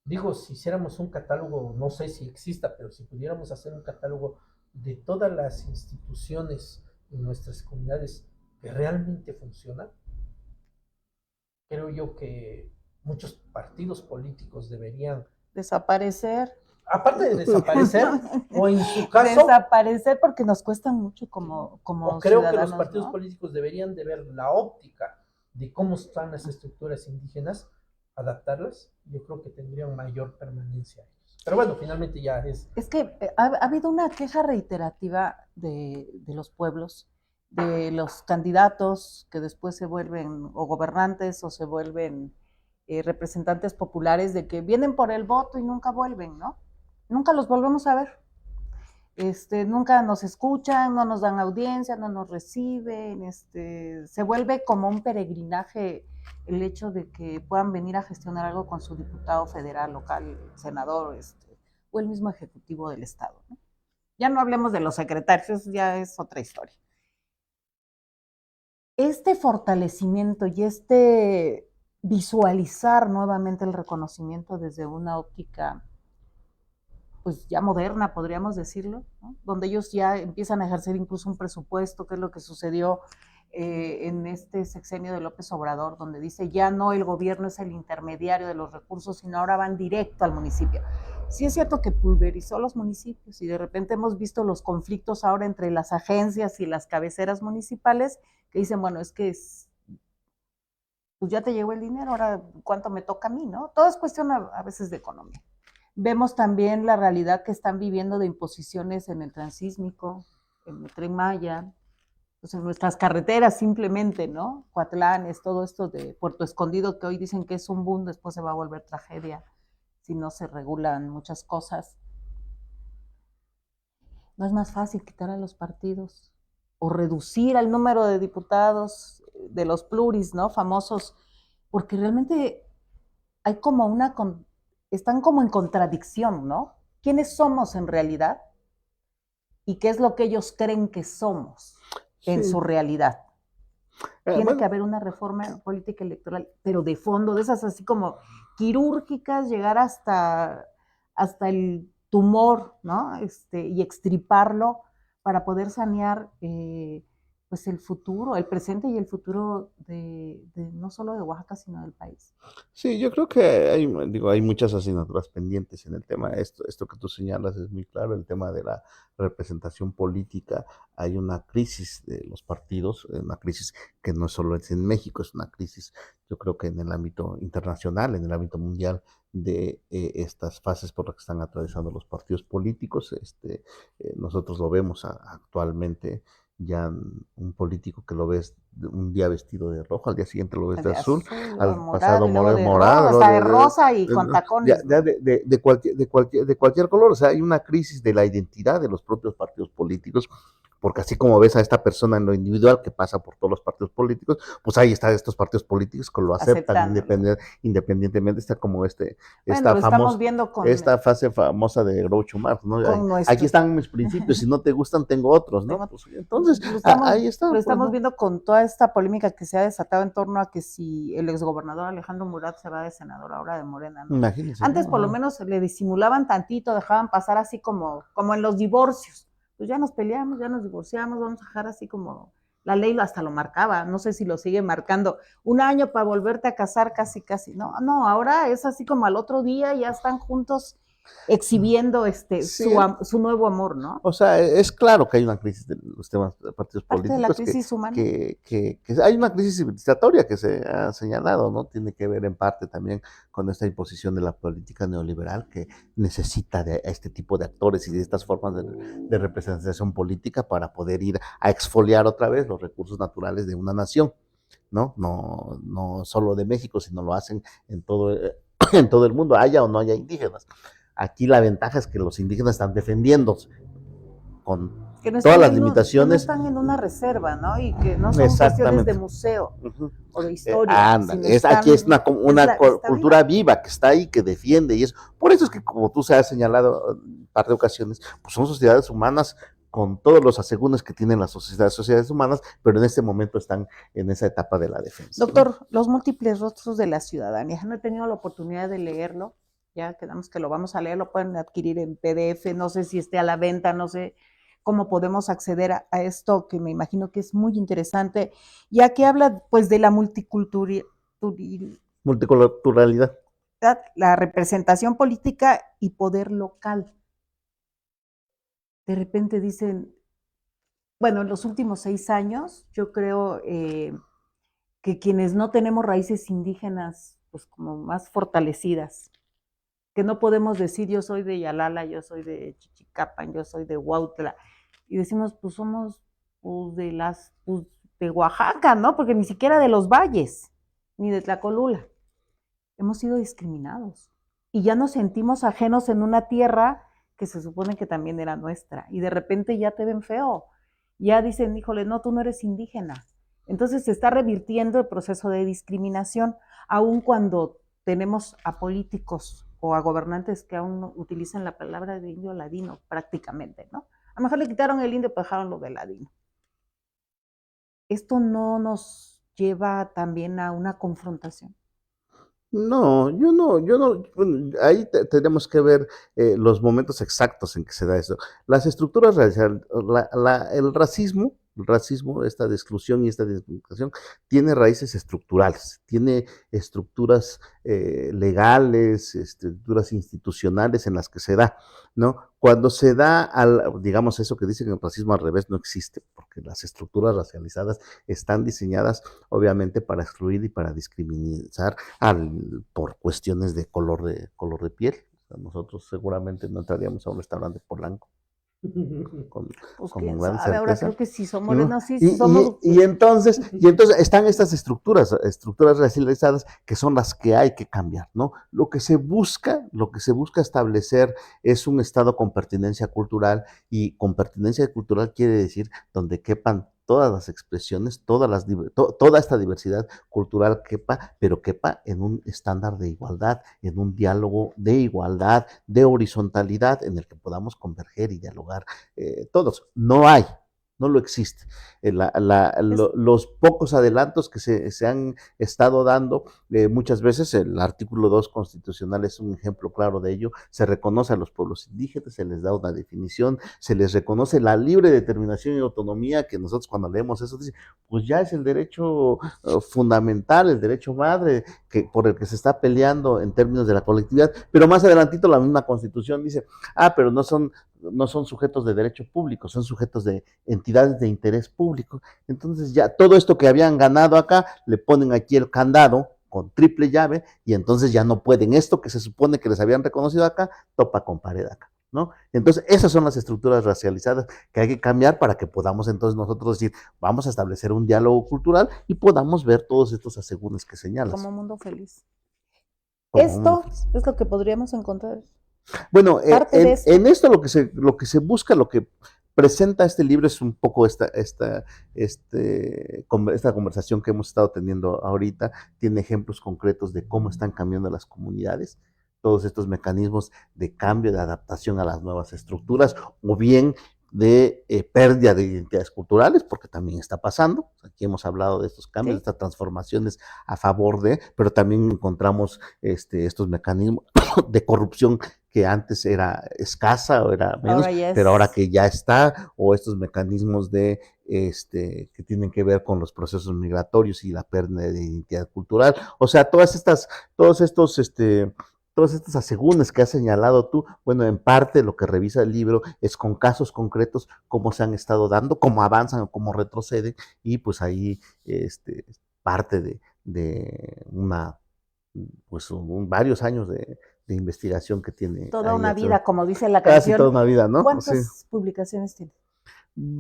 digo, si hiciéramos un catálogo, no sé si exista, pero si pudiéramos hacer un catálogo de todas las instituciones en nuestras comunidades que realmente funcionan, creo yo que muchos partidos políticos deberían desaparecer. Aparte de desaparecer, o en su caso... Desaparecer porque nos cuesta mucho como o creo que los partidos políticos deberían de ver la óptica de cómo están las estructuras indígenas, adaptarlas, yo creo que tendrían mayor permanencia ellos. Pero bueno, finalmente ya es... Es que ha habido una queja reiterativa de los pueblos, de los candidatos que después se vuelven o gobernantes o se vuelven representantes populares, de que vienen por el voto y nunca vuelven, ¿no? Nunca los volvemos a ver. nunca nos escuchan, no nos dan audiencia, no nos reciben, se vuelve como un peregrinaje el hecho de que puedan venir a gestionar algo con su diputado federal, local, senador, o el mismo ejecutivo del estado, ¿no? Ya no hablemos de los secretarios, eso ya es otra historia. Este fortalecimiento y visualizar nuevamente el reconocimiento desde una óptica pues ya moderna, podríamos decirlo, ¿no? Donde ellos ya empiezan a ejercer incluso un presupuesto, que es lo que sucedió en este sexenio de López Obrador, donde dice ya no el gobierno es el intermediario de los recursos, sino ahora van directo al municipio. Sí es cierto que pulverizó los municipios y de repente hemos visto los conflictos ahora entre las agencias y las cabeceras municipales que dicen, bueno, es que pues ya te llegó el dinero, ahora cuánto me toca a mí, ¿no? Todo es cuestión a veces de economía. Vemos también la realidad que están viviendo de imposiciones en el transísmico, en el Tren Maya, pues en nuestras carreteras simplemente, ¿no? Cuatlanes, todo esto de Puerto Escondido, que hoy dicen que es un boom, después se va a volver tragedia si no se regulan muchas cosas. ¿No es más fácil quitar a los partidos o reducir el número de diputados de los pluris, ¿no? Famosos, porque realmente hay como están como en contradicción, ¿no? ¿Quiénes somos en realidad? ¿Y qué es lo que ellos creen que somos en su realidad? Tiene que haber una reforma política electoral, pero de fondo, de esas así como quirúrgicas, llegar hasta el tumor, ¿no? Y extirparlo para poder sanear pues el futuro, el presente y el futuro de no solo de Oaxaca, sino del país. Sí, yo creo que hay muchas asignaturas pendientes en el tema. Esto que tú señalas es muy claro, el tema de la representación política. Hay una crisis de los partidos, una crisis que no solo es en México, es una crisis, yo creo que en el ámbito internacional, en el ámbito mundial, de estas fases por las que están atravesando los partidos políticos. Nosotros lo vemos actualmente. Ya un político que lo ves un día vestido de rojo, al día siguiente lo ves de azul, al morado, pasado y luego de morado, rojo, hasta de rosa y con tacones. De cualquier color. O sea, hay una crisis de la identidad de los propios partidos políticos, porque así como ves a esta persona en lo individual que pasa por todos los partidos políticos, pues ahí están estos partidos políticos que lo aceptan independientemente. Está como esta fase famosa de Groucho Marx, ¿no? Aquí están mis principios, si no te gustan tengo otros, ¿no? Pues, entonces, ahí está. Lo estamos viendo con toda esta polémica que se ha desatado en torno a que si el exgobernador Alejandro Murat se va de senador ahora de Morena, ¿no? Imagínense. Antes por lo menos le disimulaban tantito, dejaban pasar así como en los divorcios. Pues ya nos peleamos, ya nos divorciamos, vamos a dejar así como la ley hasta lo marcaba, no sé si lo sigue marcando, 1 año para volverte a casar casi, no, ahora es así como al otro día ya están juntos exhibiendo su nuevo amor, ¿no? O sea, es claro que hay una crisis de los temas de partidos políticos. De la crisis humana. Que hay una crisis civilizatoria que se ha señalado, ¿no? Tiene que ver en parte también con esta imposición de la política neoliberal que necesita de este tipo de actores y de estas formas de representación política para poder ir a exfoliar otra vez los recursos naturales de una nación, ¿no? No solo de México, sino lo hacen en todo el mundo, haya o no haya indígenas. Aquí la ventaja es que los indígenas están defendiendo con todas las limitaciones. Que no están en una reserva, ¿no? Y que no son cuestiones de museo o de historia. Aquí es una cultura viva que está ahí, que defiende, y eso. Por eso es que, como tú se has señalado en un par de ocasiones, pues son sociedades humanas con todos los asegúnes que tienen las sociedades humanas, pero en este momento están en esa etapa de la defensa. Doctor, los múltiples rostros de la ciudadanía, no he tenido la oportunidad de leerlo. Ya quedamos que lo vamos a leer, lo pueden adquirir en PDF, no sé si esté a la venta, no sé cómo podemos acceder a esto, que me imagino que es muy interesante, ya que habla pues de la multiculturalidad, la representación política y poder local. De repente dicen, bueno, en los últimos 6 años, yo creo que quienes no tenemos raíces indígenas, pues como más fortalecidas, que no podemos decir yo soy de Yalala, yo soy de Chichicapan, yo soy de Huautla, y decimos pues somos pues, de Oaxaca, ¿no? Porque ni siquiera de los valles, ni de Tlacolula. Hemos sido discriminados y ya nos sentimos ajenos en una tierra que se supone que también era nuestra, y de repente ya te ven feo, ya dicen, híjole, no, tú no eres indígena. Entonces se está revirtiendo el proceso de discriminación, aun cuando tenemos a políticos o a gobernantes que aún no utilizan la palabra de indio ladino prácticamente, ¿no? A lo mejor le quitaron el indio, pero dejaron lo de ladino. Esto no nos lleva también a una confrontación. No, yo no, bueno, ahí tenemos que ver los momentos exactos en que se da eso. Las estructuras raciales, el racismo, esta de exclusión y esta discriminación, tiene raíces estructurales, tiene estructuras legales, estructuras institucionales en las que se da, ¿no? Cuando se da, digamos, eso que dicen que el racismo al revés no existe, porque las estructuras racializadas están diseñadas obviamente para excluir y para discriminar por cuestiones de color de piel. O sea, nosotros seguramente no entraríamos a un restaurante polanco Pues con quién gran sabe, ahora certeza, creo que si somos ¿no? morenos, sí, si somos... Y entonces están estas estructuras racializadas que son las que hay que cambiar, ¿no? Lo que se busca establecer es un estado con pertinencia cultural, y con pertinencia cultural quiere decir donde quepan todas las expresiones, toda esta diversidad cultural quepa, pero quepa en un estándar de igualdad, en un diálogo de igualdad, de horizontalidad, en el que podamos converger y dialogar todos. No lo existe. Los pocos adelantos que se han estado dando, muchas veces el artículo 2 constitucional es un ejemplo claro de ello. Se reconoce a los pueblos indígenas, se les da una definición, se les reconoce la libre determinación y autonomía, que nosotros cuando leemos eso, dice, pues ya es el derecho fundamental, el derecho madre, por el que se está peleando en términos de la colectividad. Pero más adelantito la misma constitución dice, pero no son sujetos de derecho público, son sujetos de entidades de interés público. Entonces ya todo esto que habían ganado acá, le ponen aquí el candado con triple llave, y entonces ya no pueden. Esto que se supone que les habían reconocido acá, topa con pared acá, ¿no? Entonces esas son las estructuras racializadas que hay que cambiar para que podamos entonces nosotros decir, vamos a establecer un diálogo cultural y podamos ver todos estos asegúnes que señalas. Como mundo feliz. Esto es lo que podríamos encontrar. Bueno, en esto lo que se busca, lo que presenta este libro es un poco esta conversación que hemos estado teniendo ahorita. Tiene ejemplos concretos de cómo están cambiando las comunidades, todos estos mecanismos de cambio, de adaptación a las nuevas estructuras, o bien de pérdida de identidades culturales, porque también está pasando. Aquí hemos hablado de estos cambios, de estas transformaciones a favor de, pero también encontramos estos mecanismos de corrupción que antes era escasa o era menos, pero ahora que ya está, o estos mecanismos de que tienen que ver con los procesos migratorios y la pérdida de identidad cultural. O sea, todos estos asegúnes que has señalado tú, bueno, en parte lo que revisa el libro es con casos concretos cómo se han estado dando, cómo avanzan o cómo retroceden, y pues ahí parte de varios años de investigación que tiene. Toda una vida, como dice la canción. Casi toda una vida, ¿no? ¿Cuántas publicaciones tiene?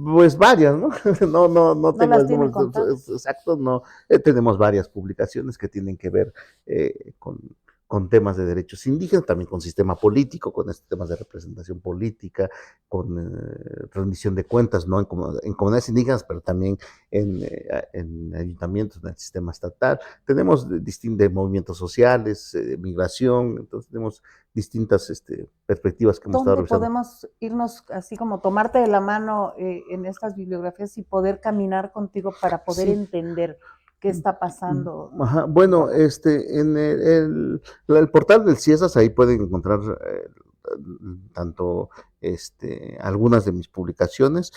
Pues varias, ¿no? No tengo el número exacto, no. Tenemos varias publicaciones que tienen que ver con temas de derechos indígenas, también con sistema político, con temas de representación política, con rendición de cuentas, ¿no? En comunidades indígenas, pero también en ayuntamientos, en el sistema estatal. Tenemos distintos movimientos sociales, migración, entonces tenemos distintas perspectivas que hemos estado revisando. ¿Dónde podemos irnos así como tomarte de la mano en estas bibliografías y poder caminar contigo para poder entender qué está pasando? Ajá. Bueno, en el portal del CIESAS, ahí pueden encontrar tanto algunas de mis publicaciones.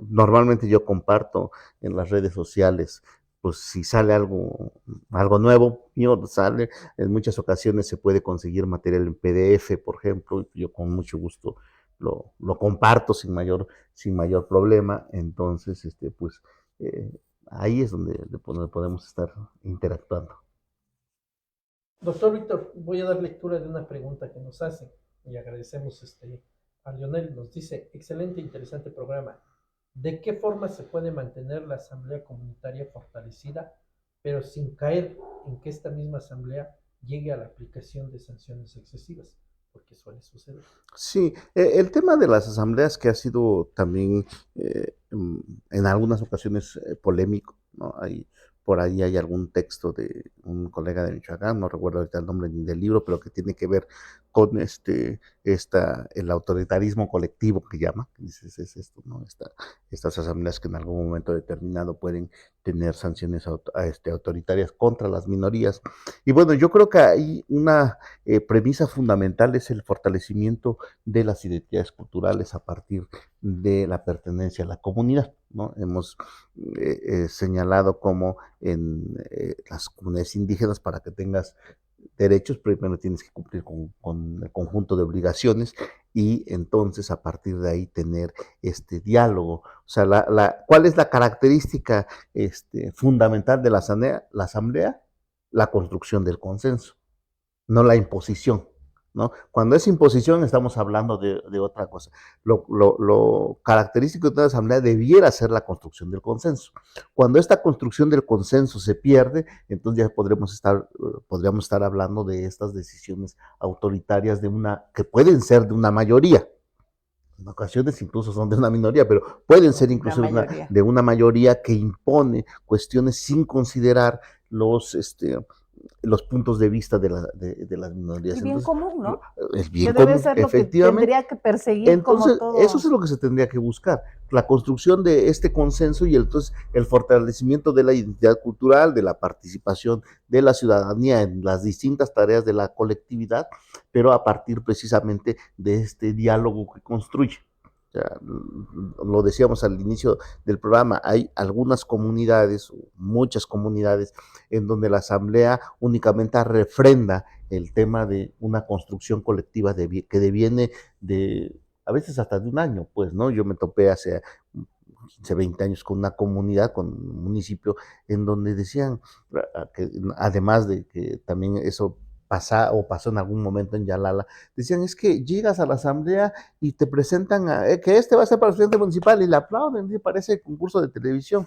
Normalmente yo comparto en las redes sociales, pues si sale algo nuevo, sale. En muchas ocasiones se puede conseguir material en PDF, por ejemplo, y yo con mucho gusto lo comparto sin mayor problema. Entonces, pues ahí es donde podemos estar interactuando. Doctor Víctor, voy a dar lectura de una pregunta que nos hacen y agradecemos a Lionel. Nos dice, excelente, interesante programa. ¿De qué forma se puede mantener la asamblea comunitaria fortalecida, pero sin caer en que esta misma asamblea llegue a la aplicación de sanciones excesivas? porque suele suceder. Sí, el tema de las asambleas que ha sido también en algunas ocasiones polémico, ¿no? Por ahí hay algún texto de un colega de Michoacán, no recuerdo ahorita el nombre ni del libro, pero que tiene que ver con el autoritarismo colectivo que llama, que dices, es esto, ¿no? Estas asambleas que en algún momento determinado pueden tener sanciones autoritarias contra las minorías. Y bueno, yo creo que hay una premisa fundamental es el fortalecimiento de las identidades culturales a partir de la pertenencia a la comunidad, ¿no? Hemos señalado como en las comunidades indígenas, para que tengas derechos, primero tienes que cumplir con el conjunto de obligaciones y entonces a partir de ahí tener este diálogo. O sea, ¿cuál es la característica fundamental de la asamblea? La construcción del consenso, no la imposición, ¿no? Cuando es imposición estamos hablando de otra cosa. Lo característico de una asamblea debiera ser la construcción del consenso. Cuando esta construcción del consenso se pierde, entonces ya podríamos estar hablando de estas decisiones autoritarias que pueden ser de una mayoría. En ocasiones incluso son de una minoría, pero pueden ser incluso de una mayoría que impone cuestiones sin considerar los puntos de vista de las minorías. El bien común, ¿no? El bien que debe común, ser lo que efectivamente. tendría que perseguir. Entonces, como todo. eso es lo que se tendría que buscar, la construcción de este consenso y entonces el fortalecimiento de la identidad cultural, de la participación de la ciudadanía en las distintas tareas de la colectividad, pero a partir precisamente de este diálogo que construye. O sea, lo decíamos al inicio del programa, hay algunas comunidades, muchas comunidades, en donde la asamblea únicamente refrenda el tema de una construcción colectiva que deviene a veces hasta de un año, pues, ¿no? Yo me topé hace 15, 20 años con una comunidad, con un municipio, en donde decían que además de que también eso pasó en algún momento en Yalala, decían, es que llegas a la asamblea y te presentan que va a ser para el presidente municipal y le aplauden, y parece concurso de televisión,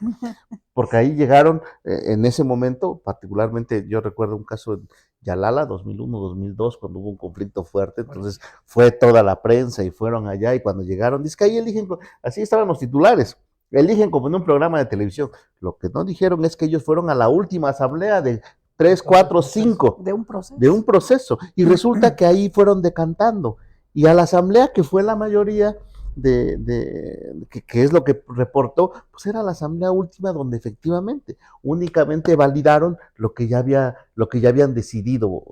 porque ahí llegaron en ese momento, particularmente yo recuerdo un caso en Yalala, 2001, 2002, cuando hubo un conflicto fuerte, entonces fue toda la prensa y fueron allá y cuando llegaron, dice que ahí eligen, así estaban los titulares, eligen como en un programa de televisión. Lo que no dijeron es que ellos fueron a la última asamblea de 3, 4, 5. De un proceso. De un proceso. Y resulta que ahí fueron decantando. Y a la asamblea, que fue la mayoría que es lo que reportó, pues era la asamblea última donde efectivamente únicamente validaron lo que ya habían decidido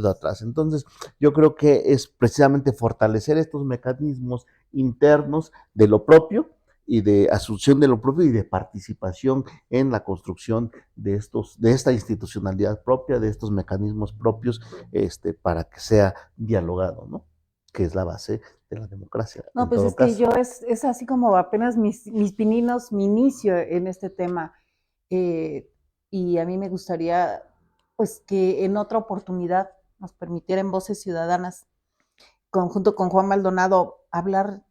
atrás. Entonces, yo creo que es precisamente fortalecer estos mecanismos internos de lo propio y de asunción de lo propio y de participación en la construcción de esta institucionalidad propia, de estos mecanismos propios, para que sea dialogado, ¿no? Que es la base de la democracia. No, pues es que yo es así como apenas mis pininos, mi inicio en este tema, y a mí me gustaría pues que en otra oportunidad nos permitieran Voces Ciudadanas, junto con Juan Maldonado, hablar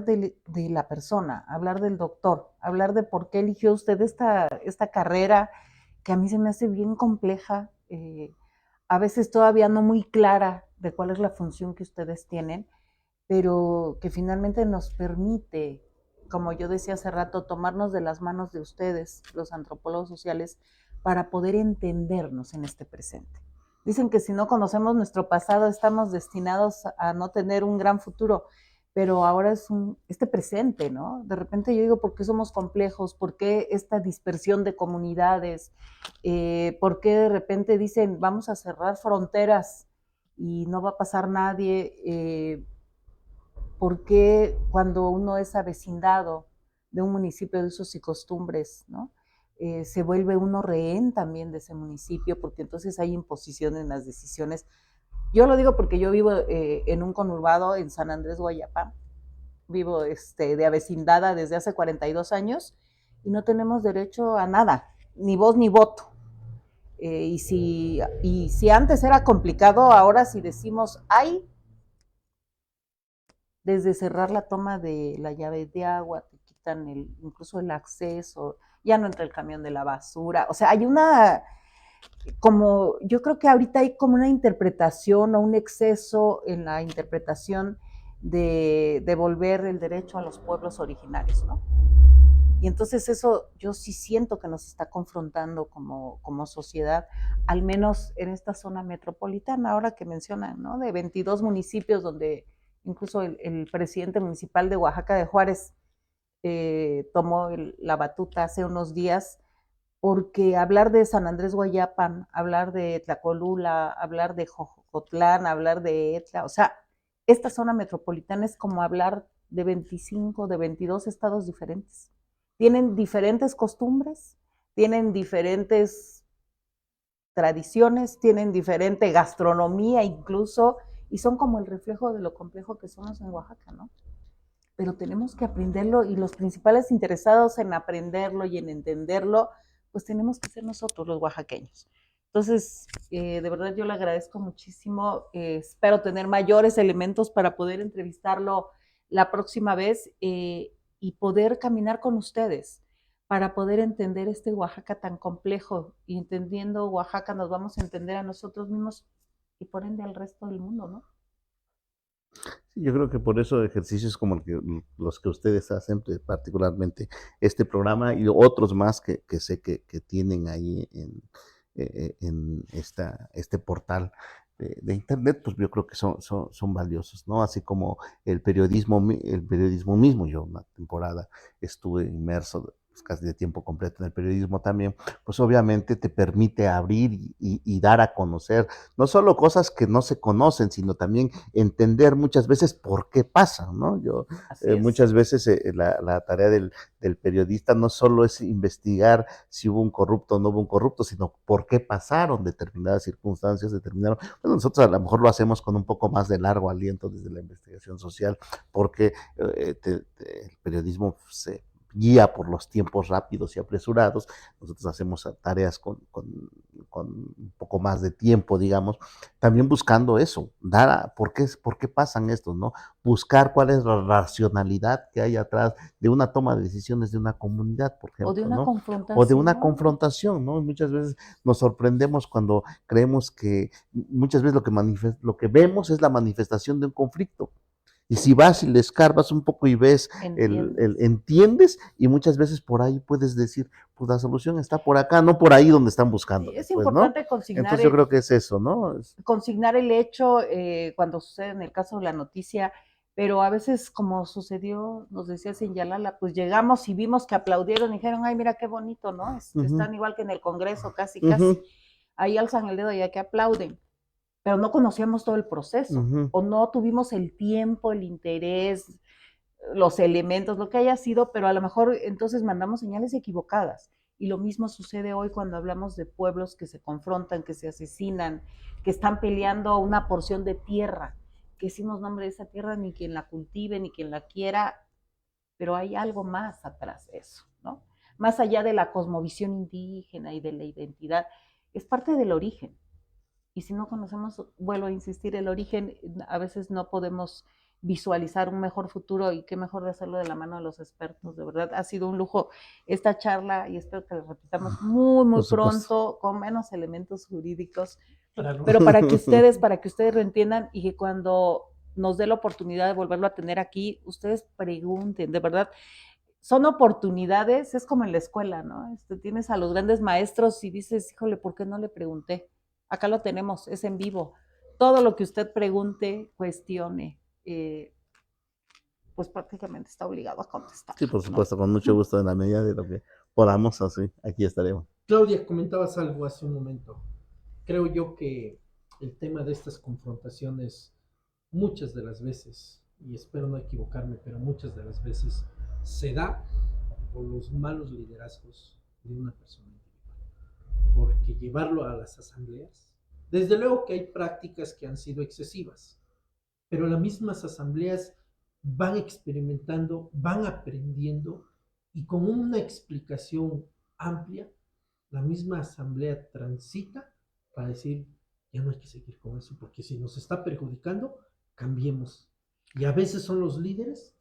de la persona, hablar del doctor, hablar de por qué eligió usted esta carrera que a mí se me hace bien compleja, a veces todavía no muy clara de cuál es la función que ustedes tienen, pero que finalmente nos permite, como yo decía hace rato, tomarnos de las manos de ustedes, los antropólogos sociales, para poder entendernos en este presente. Dicen que si no conocemos nuestro pasado estamos destinados a no tener un gran futuro, pero ahora es este presente, ¿no? De repente yo digo, ¿por qué somos complejos? ¿Por qué esta dispersión de comunidades? ¿Por qué de repente dicen, vamos a cerrar fronteras y no va a pasar nadie? ¿Por qué cuando uno es avecindado de un municipio de usos y costumbres, ¿no? Se vuelve uno rehén también de ese municipio, porque entonces hay imposición en las decisiones. Yo lo digo porque yo vivo en un conurbado en San Andrés Guayapá, vivo de avecindada desde hace 42 años y no tenemos derecho a nada, ni voz ni voto. Y si antes era complicado, ahora si decimos ¡ay! Desde cerrar la toma de la llave de agua, te quitan incluso el acceso, ya no entra el camión de la basura, o sea, hay una como yo creo que ahorita hay como una interpretación o un exceso en la interpretación de devolver el derecho a los pueblos originarios, ¿no? Y entonces eso yo sí siento que nos está confrontando como sociedad, al menos en esta zona metropolitana, ahora que mencionan, ¿no? De 22 municipios donde incluso el presidente municipal de Oaxaca de Juárez tomó la batuta hace unos días, porque hablar de San Andrés Guayapan, hablar de Tlacolula, hablar de Jojocotlán, hablar de Etla, o sea, esta zona metropolitana es como hablar de 25, de 22 estados diferentes. Tienen diferentes costumbres, tienen diferentes tradiciones, tienen diferente gastronomía incluso, y son como el reflejo de lo complejo que somos en Oaxaca, ¿no? Pero tenemos que aprenderlo y los principales interesados en aprenderlo y en entenderlo, pues tenemos que ser nosotros los oaxaqueños. Entonces, de verdad yo le agradezco muchísimo, espero tener mayores elementos para poder entrevistarlo la próxima vez y poder caminar con ustedes para poder entender este Oaxaca tan complejo y entendiendo Oaxaca nos vamos a entender a nosotros mismos y por ende al resto del mundo, ¿no? Yo creo que por eso ejercicios como los que ustedes hacen, particularmente este programa y otros más que sé que tienen ahí en este portal de internet, pues yo creo que son valiosos, ¿no? Así como el periodismo mismo. Yo una temporada estuve inmerso pues, casi de tiempo completo en el periodismo también, pues obviamente te permite abrir y dar a conocer no solo cosas que no se conocen, sino también entender muchas veces por qué pasan, ¿no? Muchas veces la tarea del periodista no solo es investigar si hubo un corrupto o no hubo un corrupto, sino por qué pasaron determinadas circunstancias, bueno, nosotros a lo mejor lo hacemos con un poco más de largo aliento desde la investigación social, porque el periodismo se guía por los tiempos rápidos y apresurados. Nosotros hacemos tareas con un poco más de tiempo, digamos, también buscando eso, ¿por qué pasan estos, no? Buscar cuál es la racionalidad que hay atrás de una toma de decisiones de una comunidad, por O de ejemplo, una ¿no? confrontación. O de una confrontación, ¿no? Muchas veces nos sorprendemos cuando creemos que muchas veces lo que vemos es la manifestación de un conflicto. Y si vas y le escarbas un poco y ves, entiendes, y muchas veces por ahí puedes decir, pues la solución está por acá, no por ahí donde están buscando. Sí, es pues, ¿no? importante consignar. Entonces yo creo que es eso, ¿no? Consignar el hecho cuando sucede en el caso de la noticia, pero a veces como sucedió, nos decía Senyalala, pues llegamos y vimos que aplaudieron y dijeron, ay, mira qué bonito, ¿no? Están igual que en el Congreso, casi, casi. Ahí alzan el dedo y aquí aplauden. Pero no conocíamos todo el proceso, o no tuvimos el tiempo, el interés, los elementos, lo que haya sido, pero a lo mejor entonces mandamos señales equivocadas. Y lo mismo sucede hoy cuando hablamos de pueblos que se confrontan, que se asesinan, que están peleando una porción de tierra, que decimos nombre de esa tierra, ni quien la cultive, ni quien la quiera, pero hay algo más atrás de eso, ¿no? Más allá de la cosmovisión indígena y de la identidad, es parte del origen. Y si no conocemos, vuelvo a insistir, el origen, a veces no podemos visualizar un mejor futuro y qué mejor de hacerlo de la mano de los expertos. De verdad, ha sido un lujo esta charla y espero que la repitamos muy, muy pronto, con menos elementos jurídicos, pero para que ustedes lo entiendan y que cuando nos dé la oportunidad de volverlo a tener aquí, ustedes pregunten, de verdad, son oportunidades, es como en la escuela, ¿no? Tienes a los grandes maestros y dices, híjole, ¿por qué no le pregunté? Acá lo tenemos, es en vivo. Todo lo que usted pregunte, cuestione, pues prácticamente está obligado a contestar. Sí, por supuesto, ¿no? Con mucho gusto, en la medida de lo que podamos, así, aquí estaremos. Claudia, comentabas algo hace un momento. Creo yo que el tema de estas confrontaciones, muchas de las veces, y espero no equivocarme, pero muchas de las veces se da por los malos liderazgos de una persona individual. Porque llevarlo a las asambleas, desde luego que hay prácticas que han sido excesivas, pero las mismas asambleas van experimentando, van aprendiendo y con una explicación amplia, la misma asamblea transita para decir, ya no hay que seguir con eso, porque si nos está perjudicando, cambiemos. Y a veces son los líderes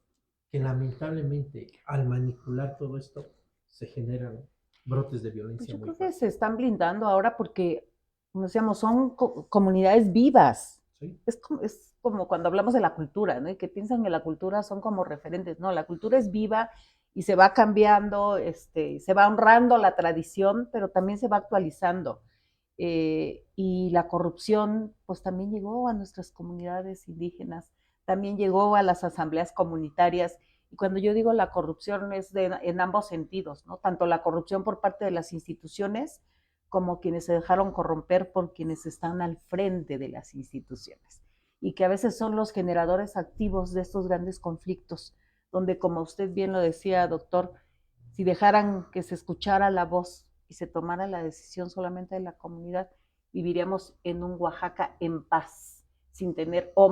que lamentablemente al manipular todo esto se generan brotes de Pues violencia yo muy creo que fuertes. se están blindando ahora porque, como decíamos, son comunidades vivas. ¿Sí? Es como cuando hablamos de la cultura, ¿no? Y que piensan que la cultura son como referentes. No, la cultura es viva y se va cambiando, se va honrando la tradición, pero también se va actualizando. Y la corrupción, pues también llegó a nuestras comunidades indígenas, también llegó a las asambleas comunitarias. Y cuando yo digo la corrupción es en ambos sentidos, ¿no? Tanto la corrupción por parte de las instituciones como quienes se dejaron corromper por quienes están al frente de las instituciones. Y que a veces son los generadores activos de estos grandes conflictos, donde, como usted bien lo decía, doctor, si dejaran que se escuchara la voz y se tomara la decisión solamente de la comunidad, viviríamos en un Oaxaca en paz, sin tener, o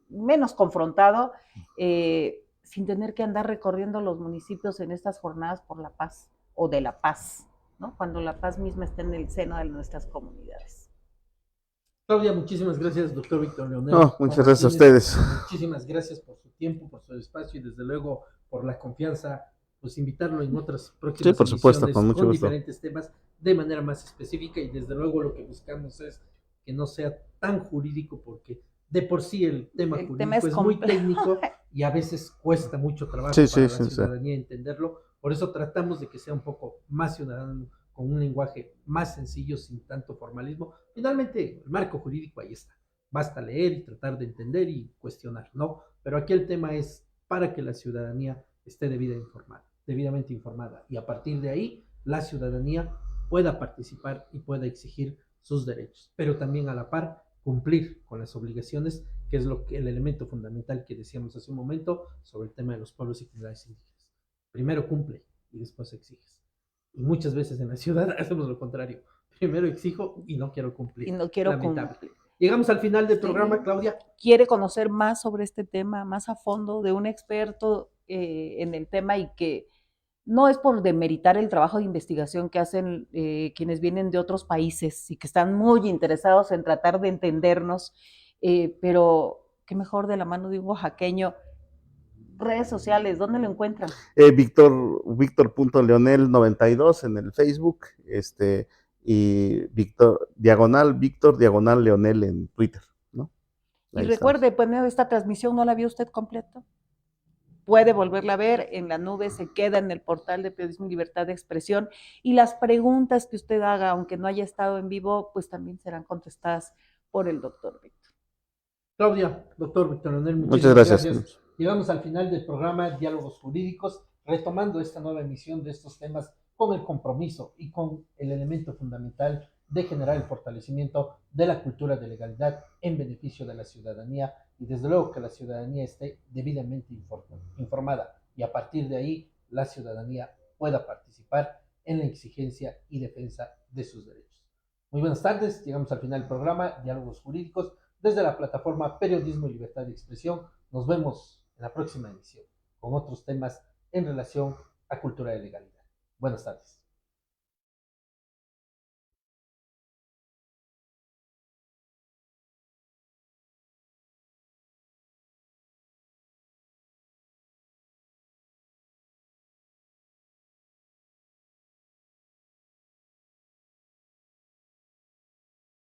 menos confrontado, sin tener que andar recorriendo los municipios en estas jornadas por la paz o de la paz, ¿no? Cuando la paz misma está en el seno de nuestras comunidades. Claudia, muchísimas gracias, doctor Víctor Leonel. No, muchas gracias a ustedes. Muchísimas gracias por su tiempo, por su espacio y desde luego por la confianza, pues invitarlo en otras próximas Sí, por supuesto, con mucho gusto. diferentes temas de manera más específica y desde luego lo que buscamos es que no sea tan jurídico porque de por sí el tema jurídico es muy técnico y a veces cuesta mucho trabajo para la ciudadanía entenderlo, por eso tratamos de que sea un poco más ciudadano, con un lenguaje más sencillo, sin tanto formalismo. Finalmente, el marco jurídico ahí está. Basta leer y tratar de entender y cuestionar, ¿no? Pero aquí el tema es para que la ciudadanía esté debidamente informada. Y a partir de ahí, la ciudadanía pueda participar y pueda exigir sus derechos. Pero también a la par, cumplir con las obligaciones, que es el elemento fundamental que decíamos hace un momento sobre el tema de los pueblos y comunidades indígenas. Primero cumple y después exiges. Y muchas veces en la ciudad hacemos lo contrario. Primero exijo y no quiero cumplir. Y no quiero Lamentable. cumplir. Llegamos al final del programa, Claudia. ¿Quiere conocer más sobre este tema, más a fondo, de un experto en el tema y que no es por demeritar el trabajo de investigación que hacen quienes vienen de otros países y que están muy interesados en tratar de entendernos, pero qué mejor de la mano de un oaxaqueño? Redes sociales, ¿dónde lo encuentran? Víctor.leonel92 en el Facebook, y Víctor diagonal Leonel en Twitter, ¿no? Y recuerde, pues esta transmisión no la vio usted completa. Puede volverla a ver en la nube, se queda en el portal de Periodismo y Libertad de Expresión y las preguntas que usted haga, aunque no haya estado en vivo, pues también serán contestadas por el doctor Víctor. Claudia, doctor Víctor Leonel, muchas gracias. Llegamos al final del programa Diálogos Jurídicos, retomando esta nueva emisión de estos temas con el compromiso y con el elemento fundamental de generar el fortalecimiento de la cultura de legalidad en beneficio de la ciudadanía y desde luego que la ciudadanía esté debidamente informada y a partir de ahí la ciudadanía pueda participar en la exigencia y defensa de sus derechos. Muy buenas tardes, llegamos al final del programa Diálogos Jurídicos desde la plataforma Periodismo y Libertad de Expresión. Nos vemos en la próxima emisión con otros temas en relación a cultura de legalidad. Buenas tardes.